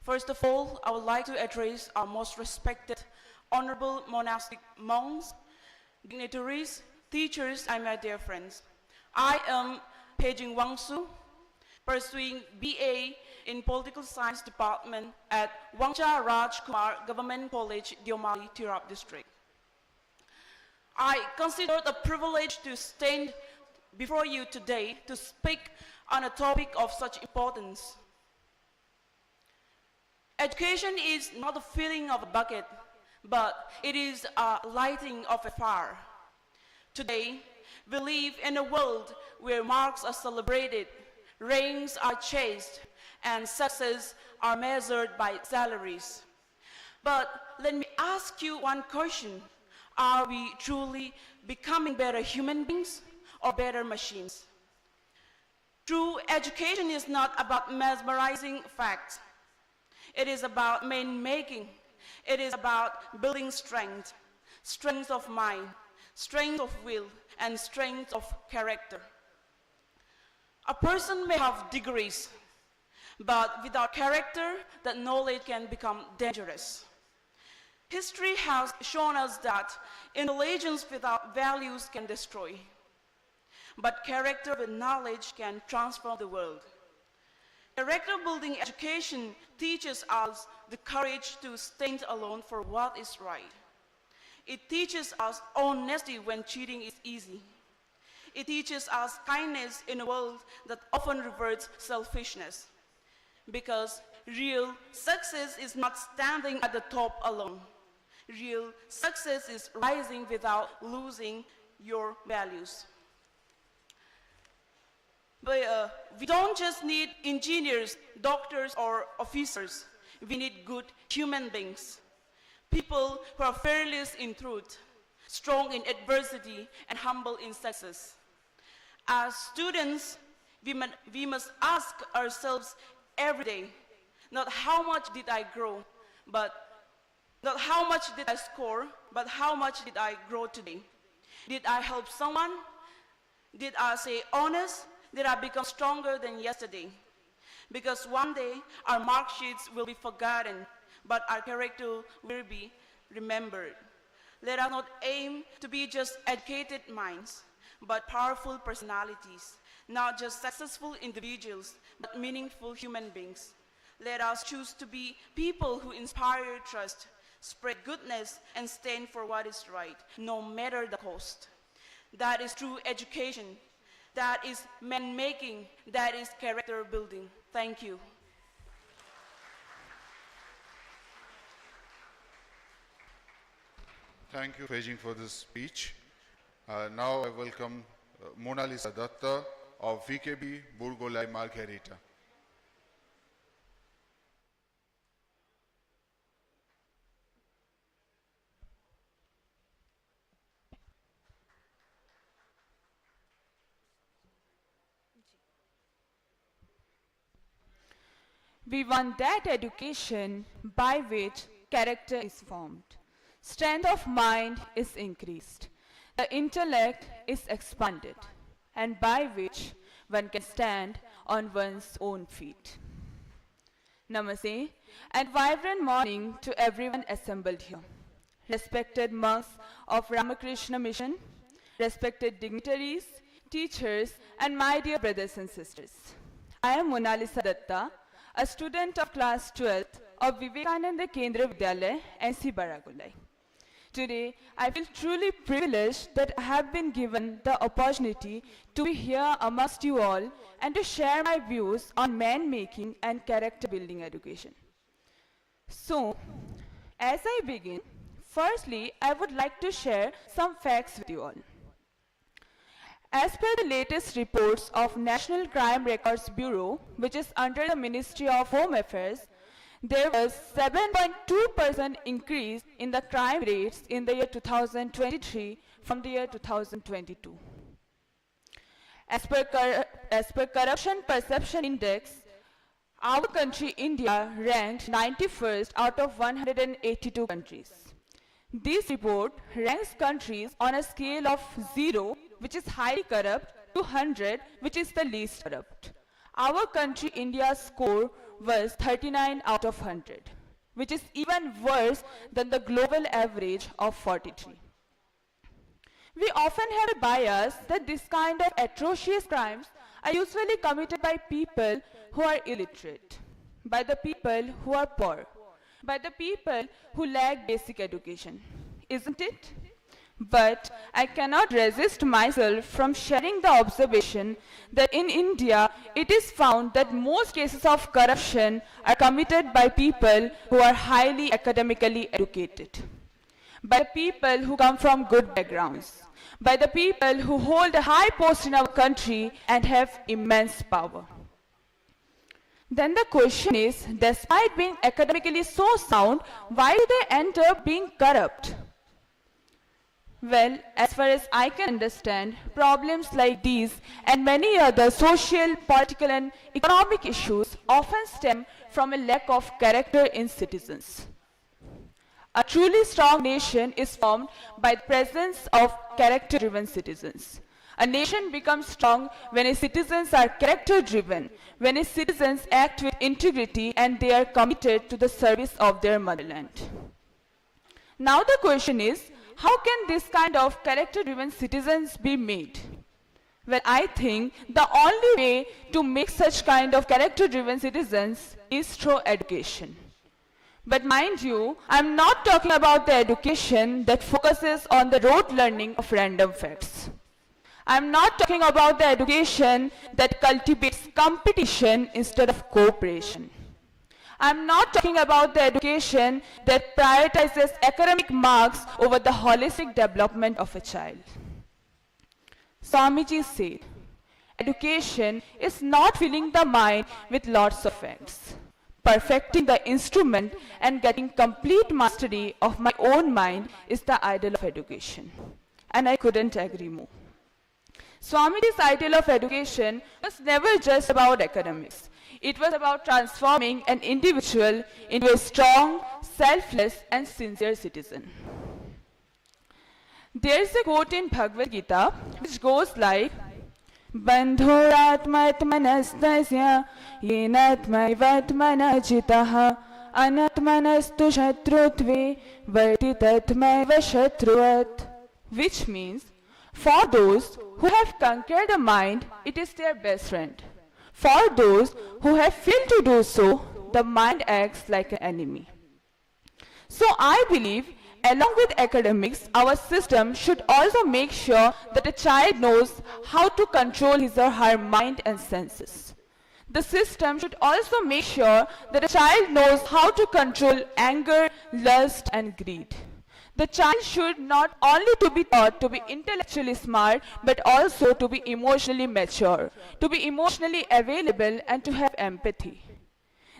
First of all, I would like to address our most respected, honorable monastic monks, dignitaries, teachers, and my dear friends. I am Feijing Wangsu, pursuing BA in Political Science Department at Wangcha Rajkumar Government College, Devmali, Tirap District. I consider it a privilege to stand before you today to speak on a topic of such importance. Education is not the filling of a bucket, but it is a lighting of a fire. Today, we live in a world where marks are celebrated, ranks are chased, and success are measured by salaries. But let me ask you one question. Are we truly becoming better human beings or better machines? True education is not about mesmerizing facts. It is about man-making. It is about building strength, strength of mind, strength of will, and strength of character. A person may have degrees, but without character, that knowledge can become dangerous. History has shown us that intelligence without values can destroy, but character with knowledge can transform the world. Character-building education teaches us the courage to stand alone for what is right. It teaches us honesty when cheating is easy. It teaches us kindness in a world that often reverts selfishness. Because real success is not standing at the top alone. Real success is rising without losing your values. But we don't just need engineers, doctors, or officers. We need good human beings. People who are fearless in truth, strong in adversity, and humble in success. As students, we must ask ourselves every day, not how much did I grow, but not how much did I score, but how much did I grow today? Did I help someone? Did I stay honest? Did I become stronger than yesterday? Because one day, our mark sheets will be forgotten, but our character will be remembered. Let us not aim to be just educated minds, but powerful personalities, not just successful individuals, but meaningful human beings. Let us choose to be people who inspire trust, spread goodness, and stand for what is right, no matter the cost. That is true education. That is man-making. That is character building. Thank you. Thank you, Feijing, for this speech. Now I welcome Mona Lisa Datta of VKB Burgolai Margherita. We want that education by which character is formed. Strength of mind is increased. The intellect is expanded, and by which one can stand on one's own feet. Namaste, and vibrant morning to everyone assembled here. Respected monks of Ramakrishna Mission, respected dignitaries, teachers, and my dear brothers and sisters. I am Mona Lisa Datta, a student of class 12th of Vivekananda Kendra Vidyalaya, NC Baragulai. Today, I feel truly privileged that I have been given the opportunity to be here amongst you all and to share my views on man-making and character-building education. So, as I begin, firstly, I would like to share some facts with you all. As per the latest reports of National Crime Records Bureau, which is under the Ministry of Home Affairs, there was 7.2% increase in the crime rates in the year 2023 from the year 2022. As per Corruption Perception Index, our country, India, ranked 91st out of 182 countries. This report ranks countries on a scale of 0, which is highly corrupt, to 100, which is the least corrupt. Our country, India's score was 39 out of 100, which is even worse than the global average of 43. We often have a bias that this kind of atrocious crimes are usually committed by people who are illiterate, by the people who are poor, by the people who lack basic education, isn't it? But I cannot resist myself from sharing the observation that in India, it is found that most cases of corruption are committed by people who are highly academically educated, by people who come from good backgrounds, by the people who hold a high post in our country and have immense power. Then the question is, despite being academically so sound, why do they end up being corrupt? Well, as far as I can understand, problems like these and many other social, political and economic issues often stem from a lack of character in citizens. A truly strong nation is formed by the presence of character-driven citizens. A nation becomes strong when its citizens are character-driven, when its citizens act with integrity and they are committed to the service of their motherland. Now the question is, how can this kind of character-driven citizens be made? Well, I think the only way to make such kind of character-driven citizens is through education. But mind you, I'm not talking about the education that focuses on the rote learning of random facts. I'm not talking about the education that cultivates competition instead of cooperation. I'm not talking about the education that prioritizes academic marks over the holistic development of a child. Swamiji said, education is not filling the mind with lots of facts. Perfecting the instrument and getting complete mastery of my own mind is the ideal of education. And I couldn't agree more. Swamiji's ideal of education was never just about academics. It was about transforming an individual into a strong, selfless, and sincere citizen. There is a quote in Bhagavad Gita which goes like, Bandhuratmatmanastasya yenatmaivatmana jitaha anatmanastu shatrutve vartitatmaiva shatruvat. Which means, for those who have conquered the mind, it is their best friend. For those who have failed to do so, the mind acts like an enemy. So I believe, along with academics, our system should also make sure that a child knows how to control his or her mind and senses. The system should also make sure that a child knows how to control anger, lust, and greed. The child should not only to be taught to be intellectually smart, but also to be emotionally mature, to be emotionally available, and to have empathy.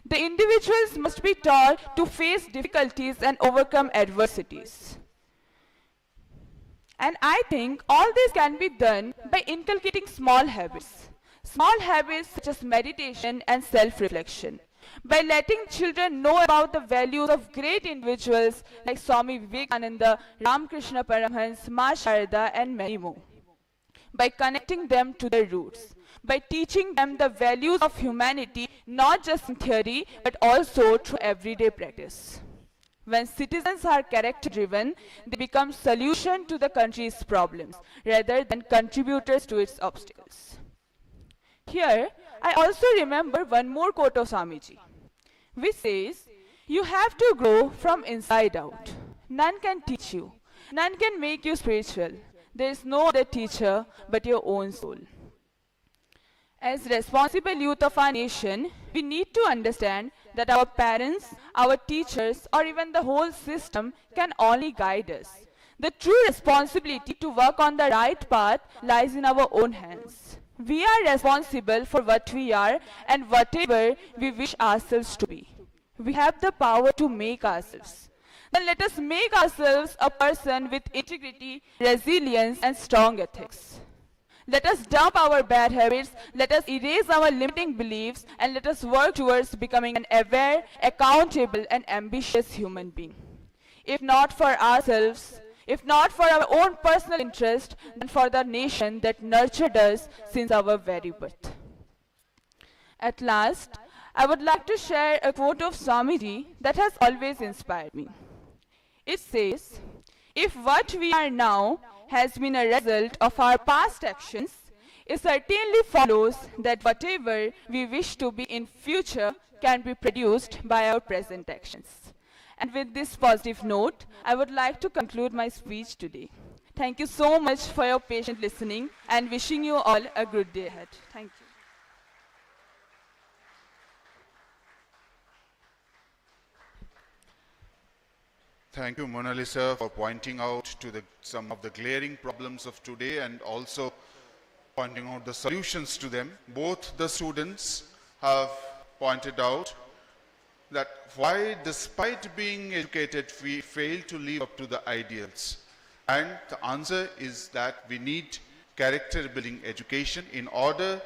The individuals must be taught to face difficulties and overcome adversities. And I think all this can be done by inculcating small habits. Small habits such as meditation and self-reflection. By letting children know about the values of great individuals like Swami Vivekananda, Ramakrishna Paramhans, Ma Sharda, and many more. By connecting them to their roots. By teaching them the values of humanity, not just in theory, but also through everyday practice. When citizens are character-driven, they become solution to the country's problems, rather than contributors to its obstacles. Here, I also remember one more quote of Swamiji, which says, you have to grow from inside out. None can teach you. None can make you spiritual. There is no other teacher but your own soul. As responsible youth of our nation, we need to understand that our parents, our teachers, or even the whole system can only guide us. The true responsibility to work on the right path lies in our own hands. We are responsible for what we are and whatever we wish ourselves to be. We have the power to make ourselves. Then let us make ourselves a person with integrity, resilience, and strong ethics. Let us dump our bad habits, let us erase our limiting beliefs, and let us work towards becoming an aware, accountable, and ambitious human being. If not for ourselves, if not for our own personal interest, then for the nation that nurtured us since our very birth. At last, I would like to share a quote of Swamiji that has always inspired me. It says, "If what we are now has been a result of our past actions, it certainly follows that whatever we wish to be in future can be produced by our present actions." And with this positive note, I would like to conclude my speech today. Thank you so much for your patient listening and wishing you all a good day ahead. Thank you. Thank you, Mona Lisa, for pointing out to some of the glaring problems of today and also pointing out the solutions to them. Both the students have pointed out that why, despite being educated, we fail to live up to the ideals. And the answer is that we need character building education. In order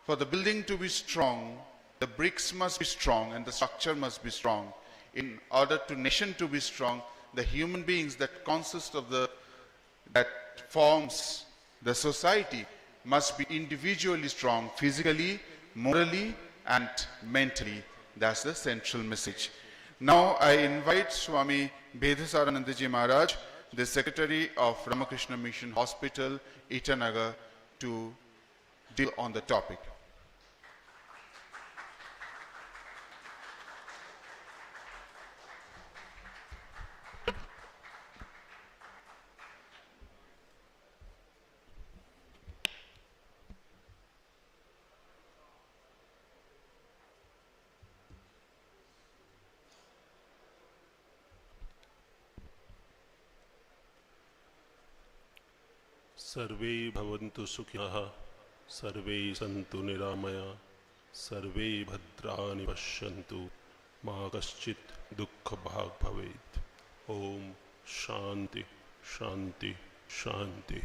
for the building to be strong, the bricks must be strong and the structure must be strong. In order to nation to be strong, the human beings that consist of that forms the society must be individually strong, physically, morally, and mentally. That's the central message. Now I invite Swami Bhedasaranandaji Maharaj, the Secretary of Ramakrishna Mission Hospital, Itanagar, to deal on the topic. सर्वे भवन्तु सुखिनः सर्वे सन्तु निरामया सर्वे भद्राणि पश्यन्तु मा कश्चित् दुःखभाग् भवेत् ओम शांति शांति शांति.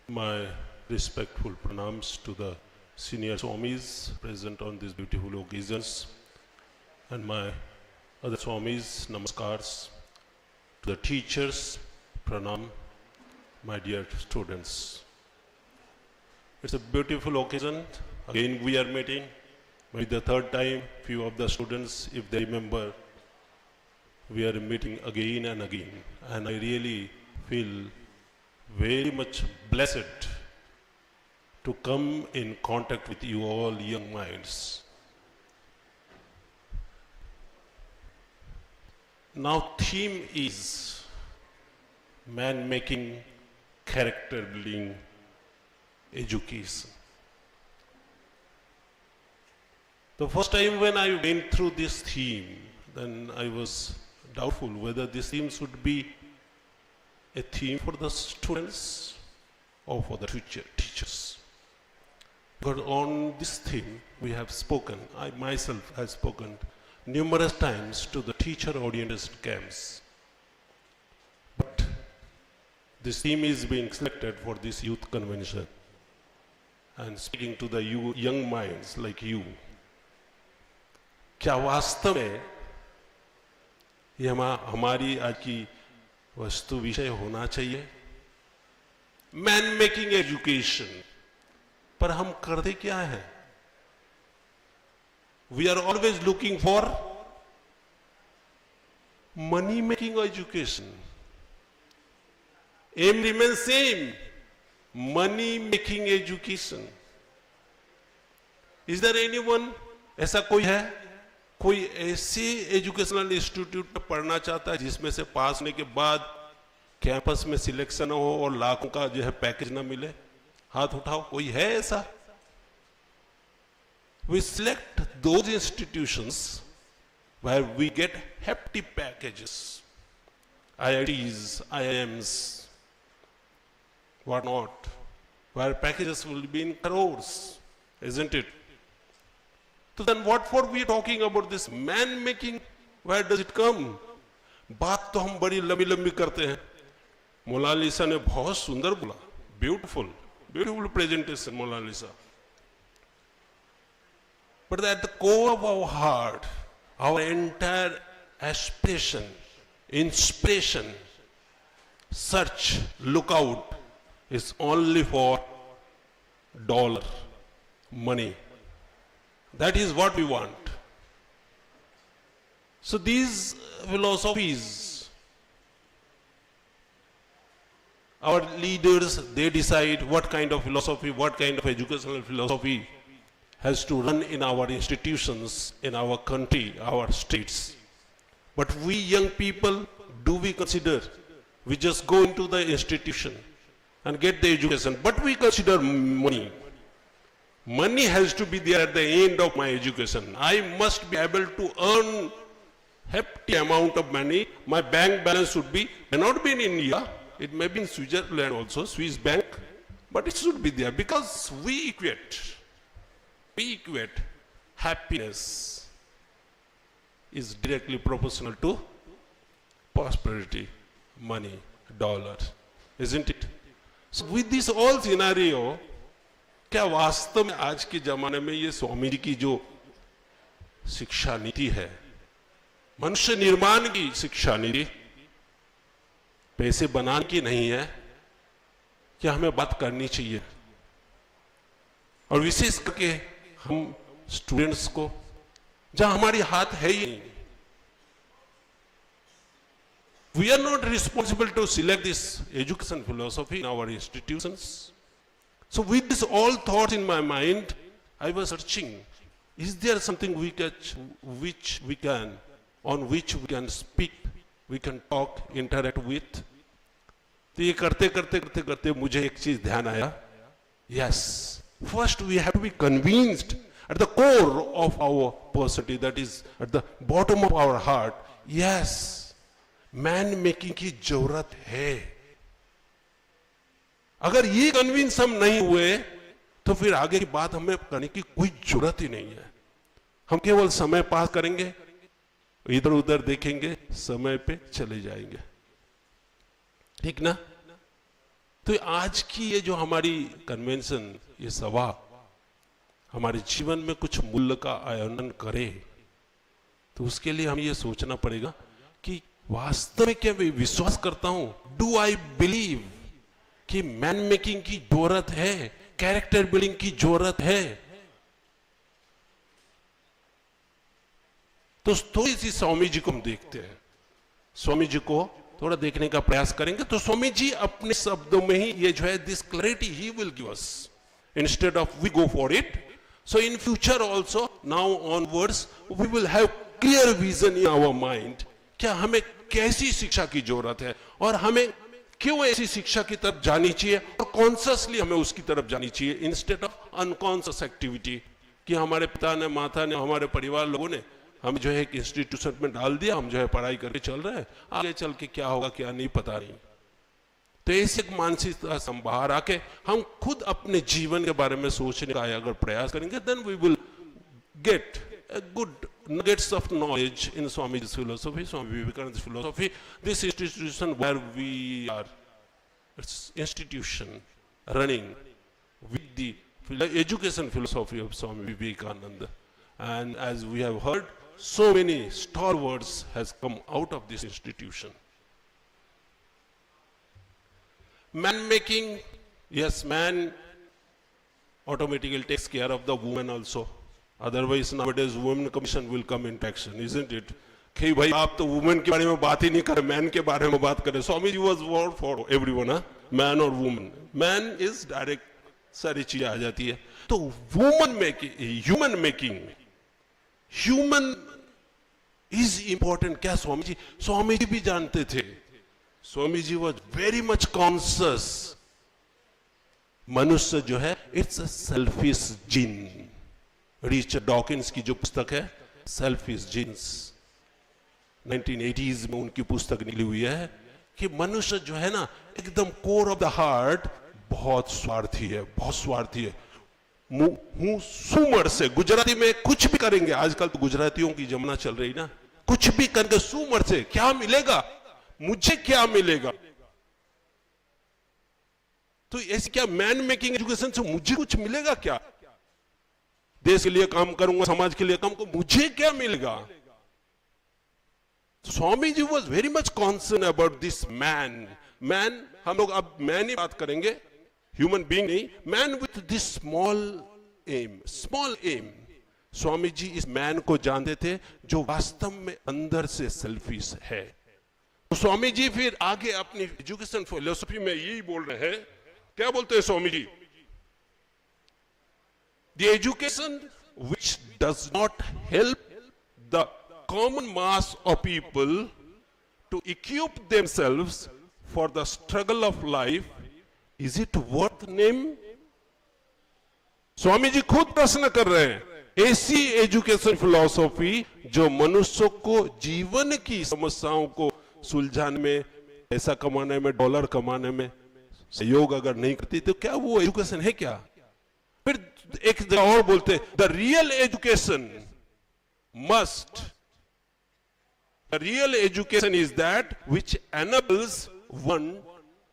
My respectful pranams to the senior swamis present on these beautiful occasions, and my other swamis, namaskars to the teachers, pranam, my dear students. It's a beautiful occasion. Again we are meeting, maybe the third time. Few of the students, if they remember, we are meeting again and again, and I really feel very much blessed to come in contact with you all young minds. Now theme is man making character building education. The first time when I went through this theme, then I was doubtful whether this theme should be a theme for the students or for the teachers. Because on this theme we have spoken, I myself have spoken numerous times to the teacher-oriented camps. But this theme is being selected for this youth convention and speaking to the young minds like you. क्या वास्तव में ये हमारी आज की वस्तु विषय होना चाहिए? मैन मेकिंग एजुकेशन, पर हम करते क्या है? We are always looking for money making education. Aim remains same, money making education. Is there anyone, ऐसा कोई है, कोई ऐसे एजुकेशनल इंस्टीट्यूट में पढ़ना चाहता है जिसमें से पास होने के बाद कैंपस में सिलेक्शन हो और लाखों का जो है पैकेज ना मिले? हाथ उठाओ, कोई है ऐसा? We select those institutions where we get hefty packages, IITs, IIMs, what not, where packages will be in crores, isn't it? So then what for we are talking about this man making? Where does it come? बात तो हम बड़ी लंबी लंबी करते हैं. Mona Lisa ने बहुत सुंदर बोला, beautiful, beautiful presentation, Monalisa. But at the core of our heart, our entire aspiration, inspiration, search, look out is only for dollar, money. That is what we want. So these philosophies, our leaders, they decide what kind of philosophy, what kind of educational philosophy has to run in our institutions, in our country, our states. But we young people, do we consider? We just go into the institution and get the education, but we consider money. Money has to be there at the end of my education. I must be able to earn hefty amount of money. My bank balance should be, may not be in India, it may be in Switzerland also, Swiss bank, but it should be there because we equate happiness is directly proportional to prosperity, money, dollar, isn't it? So with this whole scenario, क्या वास्तव में आज के जमाने में ये स्वामी जी की जो शिक्षा नीति है, मनुष्य निर्माण की शिक्षा नीति, पैसे बनाने की नहीं है, क्या हमें बात करनी चाहिए? और विशेष करके हम स्टूडेंट्स को, जहां हमारी हाथ है ही नहीं, we are not responsible to select this education philosophy in our institutions. So with this all thoughts in my mind, I was searching, is there something on which we can speak, we can talk, interact with? तो ये करते करते करते करते मुझे एक चीज ध्यान आया. Yes, first we have to be convinced at the core of our personality, that is at the bottom of our heart, yes, man making की जरूरत है. अगर ये कन्विंस हम नहीं हुए तो फिर आगे की बात हमें करने की कोई जरूरत ही नहीं है. हम केवल समय पास करेंगे, इधर उधर देखेंगे, समय पे चले जाएंगे. ठीक ना? तो आज की ये जो हमारी कन्वेंशन, ये सभा हमारे जीवन में कुछ मूल्य का आयोजन करे, तो उसके लिए हम ये सोचना पड़ेगा कि वास्तव में क्या मैं विश्वास करता हूं, डू आई बिलीव कि मैन मेकिंग की जरूरत है, कैरेक्टर बिल्डिंग की जरूरत है. तो थोड़ी सी स्वामी जी को हम देखते हैं, स्वामी जी को थोड़ा देखने का प्रयास करेंगे. तो स्वामी जी अपने शब्दों में ही ये जो है, this clarity he will give us instead of we go for it. So in future also, now onwards, we will have clear vision in our mind, क्या हमें कैसी शिक्षा की जरूरत है और हमें क्यों ऐसी शिक्षा की तरफ जानी चाहिए, और कॉन्शियसली हमें उसकी तरफ जानी चाहिए इंस्टेड ऑफ अनकॉन्शियस एक्टिविटी. कि हमारे पिता ने, माता ने, हमारे परिवार लोगों ने हम जो है एक इंस्टीट्यूशन में डाल दिया, हम जो है पढ़ाई करके चल रहे हैं, आगे चल के क्या होगा क्या नहीं पता नहीं. तो ऐसे एक मानसिकता से बाहर आके हम खुद अपने जीवन के बारे में सोचने का अगर प्रयास करेंगे, then we will get a good nuggets of knowledge in Swamiji's philosophy, Swami Vivekananda's philosophy. This institution where we are, it's institution running with the education philosophy of Swami Vivekananda. And as we have heard, so many stalwarts has come out of this institution. Man making, yes, man automatically takes care of the woman also. Otherwise nowadays women commission will come into action, isn't it? कि भाई आप तो women के बारे में बात ही नहीं कर, मैन के बारे में बात करें. Swami ji was word for everyone, man और वुमेन. मैन इज डायरेक्ट, सारी चीजें आ जाती है. तो woman making, human making, human is important. क्या स्वामी जी भी जानते थे. Swami ji was very much conscious. मनुष्य जो है, it's a selfish gene. Richard Dawkins की जो पुस्तक है, सेल्फिश जीन्स, 1980s में उनकी पुस्तक निकली हुई है. कि मनुष्य जो है ना एकदम कोर ऑफ द हार्ट बहुत स्वार्थी है, बहुत स्वार्थी है। हूं सुमर से, गुजराती में कुछ भी करेंगे, आजकल तो गुजरातियों की जमुना चल रही ना, कुछ भी करके सुमर से क्या मिलेगा, मुझे क्या मिलेगा। तो ऐसी क्या मैन मेकिंग एजुकेशन से मुझे कुछ मिलेगा क्या? देश के लिए काम करूंगा, समाज के लिए काम करूंगा, मुझे क्या मिलेगा? Swami ji was very much concern about this man. Man, हम लोग अब मैन ही बात करेंगे, ह्यूमन बीइंग नहीं, man with this small M, small M. Swami ji इस मैन को जानते थे जो वास्तव में अंदर से सेल्फिश है। तो स्वामी जी फिर आगे अपनी एजुकेशन फिलोसफी में यही बोल रहे हैं, क्या बोलते हैं Swami ji? The education which does not help the common mass of people to equip themselves for the struggle of life, is it worth name? Swami ji खुद प्रश्न कर रहे हैं, ऐसी एजुकेशन फिलॉसफी जो मनुष्य को जीवन की समस्याओं को सुलझाने में, पैसा कमाने में, डॉलर कमाने में सहयोग अगर नहीं करती तो क्या वो एजुकेशन है क्या? फिर एक जगह और बोलते, the real education must, the real education is that which enables one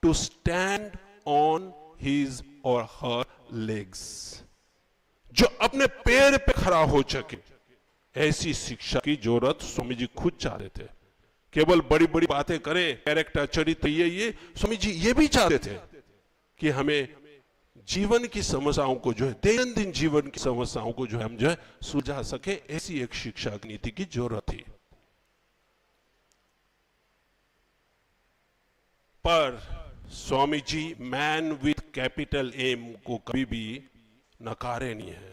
two stand on his और हर लेग्स, जो अपने पैर पे खड़ा हो सके। ऐसी शिक्षा की जरूरत स्वामी जी खुद चाहते थे। केवल बड़ी बड़ी बातें करें, कैरेक्टर, चरित्र, ये स्वामी जी ये भी चाहते थे कि हमें जीवन की समस्याओं को जो है, दैनंदिन जीवन की समस्याओं को जो है हम जो है सुलझा सके, ऐसी एक शिक्षा नीति की जरूरत थी। पर Swami ji man with capital M को कभी भी नकारे नहीं है।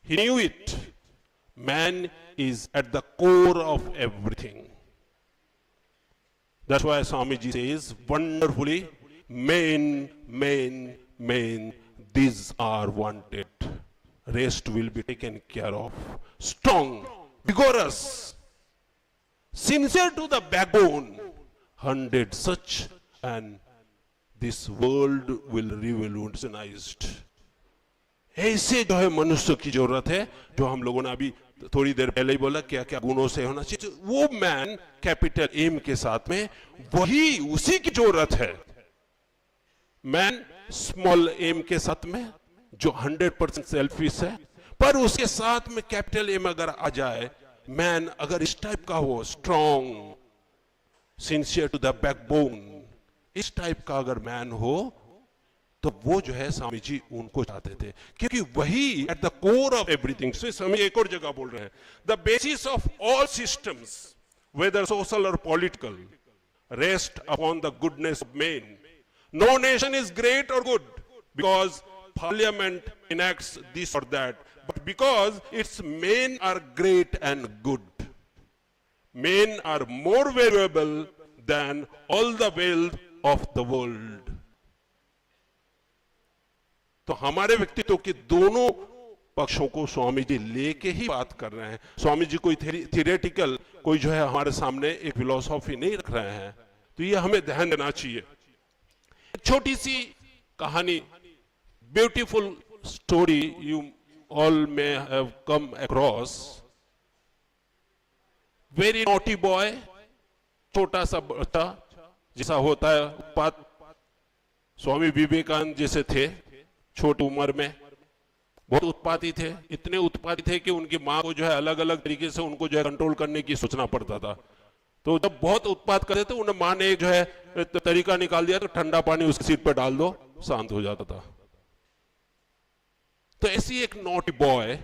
He knew it. Man is at the core of everything. That's why Swamiji says wonderfully, men, men, men, these are wanted. Rest will be taken care of. Strong, vigorous, sincere to the backbone, 100 such, and this world will revolutionized. ऐसे जो है मनुष्य की जरूरत है, जो हम लोगों ने अभी थोड़ी देर पहले ही बोला क्या क्या गुणों से होना चाहिए। वो मैन कैपिटल एम के साथ में, वही उसी की जरूरत है। मैन स्मॉल एम के साथ में जो 100% सेल्फिश है, पर उसके साथ में कैपिटल एम अगर आ जाए, मैन अगर इस टाइप का हो, strong, sincere to the backbone, इस टाइप का अगर मैन हो, तो वो जो है स्वामी जी उनको चाहते थे, क्योंकि वही at the core of everything. So Swami एक और जगह बोल रहे हैं, the basis of all systems whether social और political rest upon the goodness of man. No nation is great और good because parliament enacts this और that, but because it's men are great and good. Men are more valuable than all the wealth of the world. तो हमारे व्यक्तित्व के दोनों पक्षों को स्वामी जी लेके ही बात कर रहे हैं। स्वामी जी कोई थियरेटिकल कोई जो है हमारे सामने एक फिलॉसफी नहीं रख रहे हैं, तो ये हमें ध्यान देना चाहिए। एक छोटी सी कहानी, beautiful story you all may have come across. Very naughty boy, छोटा सा बच्चा जैसा होता है उत्पात, स्वामी विवेकानंद जैसे थे, छोटी उम्र में बहुत उत्पाती थे। इतने उत्पाती थे कि उनकी माँ को जो है अलग अलग तरीके से उनको जो है कंट्रोल करने की सोचना पड़ता था। तो जब बहुत उत्पात करते थे, उन्हें माँ ने जो है तरीका निकाल दिया, तो ठंडा पानी उसके सिर पर डाल दो, शांत हो जाता था। तो ऐसी एक नॉटी बॉय,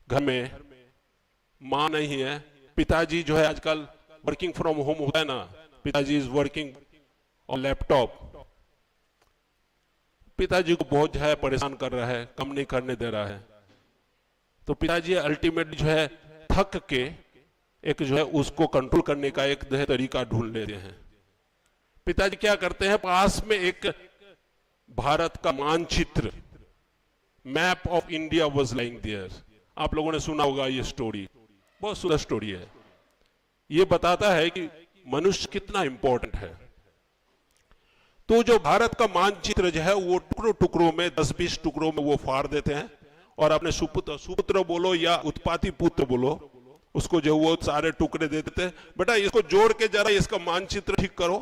घर में माँ नहीं है, पिताजी जो है आजकल वर्किंग फ्रॉम होम होता है ना, पिताजी इज वर्किंग ऑन लैपटॉप, पिताजी को बहुत जो है परेशान कर रहा है, कम नहीं करने दे रहा है। तो पिताजी अल्टीमेटली जो है थक के एक जो है उसको कंट्रोल करने का एक जो है तरीका ढूंढ लेते हैं। पिताजी क्या करते हैं, पास में एक भारत का मानचित्र, map of India was lying there. आप लोगों ने सुना होगा ये स्टोरी, बहुत सुंदर स्टोरी है। ये बताता है कि मनुष्य कितना इंपॉर्टेंट है। तो जो भारत का मानचित्र जो है वो टुकड़ों टुकड़ों में 10-20 टुकड़ों में वो फाड़ देते हैं और अपने सुपुत्र बोलो या उत्पाती पुत्र बोलो, उसको जो वो सारे टुकड़े दे देते हैं, बेटा इसको जोड़ के जरा इसका मानचित्र ठीक करो,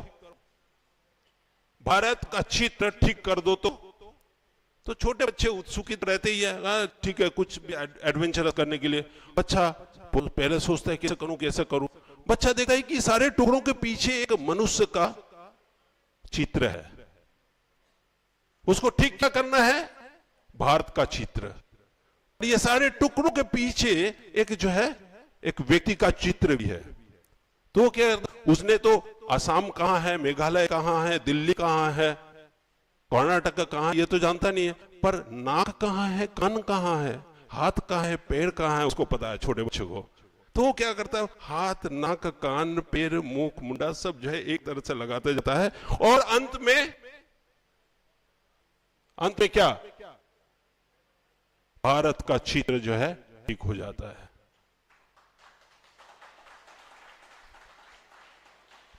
भारत का चित्र ठीक कर दो। तो छोटे बच्चे उत्सुकित रहते ही है, ठीक है कुछ एडवेंचरस करने के लिए बच्चा पहले सोचता है कैसे करूं कैसे करूं। बच्चा देखता है कि सारे टुकड़ों के पीछे एक मनुष्य का चित्र है, उसको ठीक क्या करना है, भारत का चित्र। ये सारे टुकड़ों के पीछे एक जो है एक व्यक्ति का चित्र भी है। तो क्या उसने तो असम कहां है, मेघालय कहां है, दिल्ली कहां है, कर्नाटक कहां, ये तो जानता नहीं है, पर नाक कहां है, कान कहां है, हाथ कहां है, पैर कहां है, उसको पता है छोटे बच्चे को। तो वो क्या करता है, हाथ नाक कान पैर मुंह मुंडा सब जो है एक तरह से लगाते जाता है और अंत में क्या, भारत का चित्र जो है ठीक हो जाता है।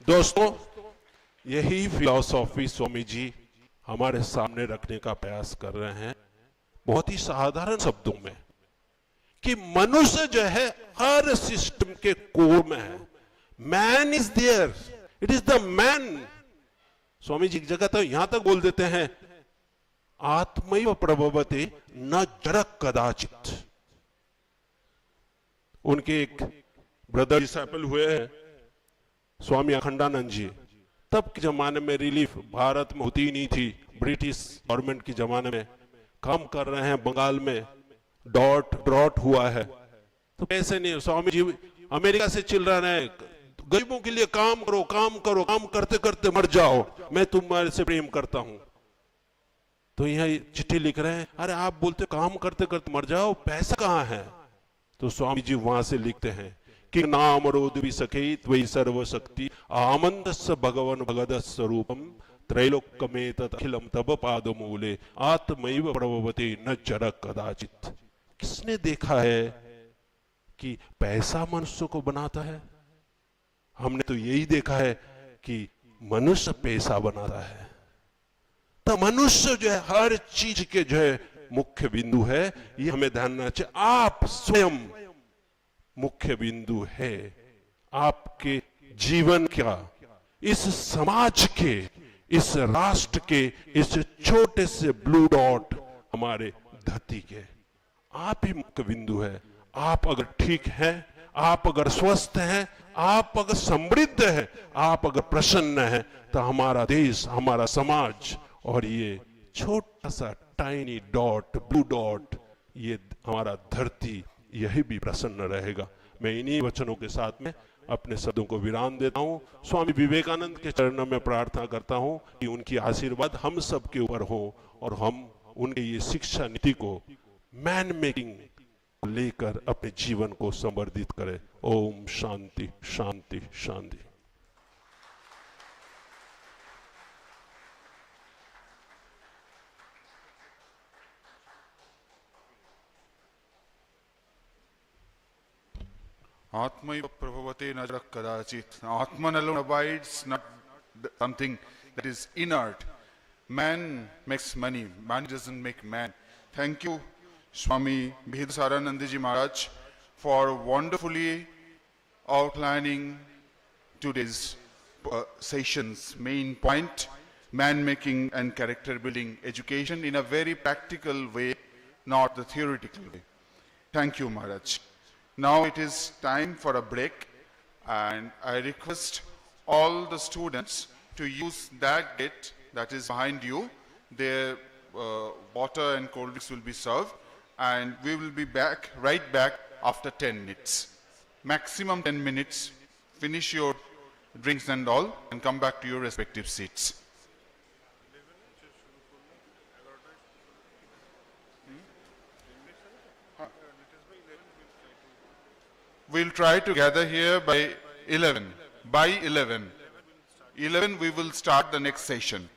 दोस्तों, यही फिलॉसफी स्वामी जी हमारे सामने रखने का प्रयास कर रहे हैं बहुत ही साधारण शब्दों में, कि मनुष्य जो है हर सिस्टम के कोर में है। Man is there, it is the man. Swami ji की जगह तो यहां तक बोल देते हैं, आत्मैव प्रभवते न जड़क कदाचित। उनके एक ब्रदर डिसाइपल हुए हैं स्वामी अखंडानंद जी, तब के जमाने में रिलीफ भारत में होती ही नहीं थी, ब्रिटिश गवर्नमेंट के जमाने में काम कर रहे हैं, बंगाल में ड्रॉट हुआ है, तो कैसे नहीं, स्वामी जी अमेरिका से चिल रहे हैं, गरीबों के लिए काम करो काम करो, काम करते करते मर जाओ, मैं तुम्हारे से प्रेम करता हूं। तो यहाँ चिट्ठी लिख रहे हैं, अरे आप बोलते काम करते करते मर जाओ, पैसा कहां है? तो स्वामी जी वहां से लिखते हैं कि नाम रोध भी सके त्वयि सर्वशक्ति आमंदस्य भगवन भगद स्वरूपम त्रैलोक्यमे तदखिलम तब पादमूले आत्मैव प्रभवते न जड़ कदाचित। किसने देखा है कि पैसा मनुष्य को बनाता है? हमने तो यही देखा है कि मनुष्य पैसा बनाता है। तो मनुष्य जो है हर चीज के जो है मुख्य बिंदु है, ये हमें ध्यान रखना चाहिए। आप स्वयं मुख्य बिंदु है, आपके जीवन का, इस समाज के, इस राष्ट्र के, इस छोटे से ब्लू डॉट हमारे धरती के, आप ही मुख्य बिंदु है। आप अगर ठीक हैं, आप अगर स्वस्थ हैं, आप अगर समृद्ध हैं, आप अगर प्रसन्न हैं, तो हमारा देश, हमारा समाज और ये छोटा सा टाइनी डॉट, ब्लू डॉट, ये हमारा धरती, यही भी प्रसन्न रहेगा। मैं इन्हीं वचनों के साथ में अपने शब्दों को विराम देता हूं। स्वामी विवेकानंद के चरणों में प्रार्थना करता हूं कि उनकी आशीर्वाद हम सब के ऊपर हो और हम उनके ये शिक्षा नीति को, मैन मेकिंग लेकर अपने जीवन को संवर्धित करें। ओम शांति शांति शांति। Atmaiva prabhavate na jara kadachit. Atman alone abides, not something that is inert. Man makes money, man doesn't make man. Thank you, Swami Bhidasaranandji Maharaj, for wonderfully outlining today's session's main point, man-making and character-building education in a very practical way, not the theoretical way. Thank you, Maharaj. Now it is time for a break, and I request all the students to use that gate that is behind you. Their water and cold drinks will be served, and we will be right back after 10 minutes. Maximum 10 minutes. Finish your drinks and all, and come back to your respective seats. We'll try to gather here by 11. By 11. 11 we will start the next session.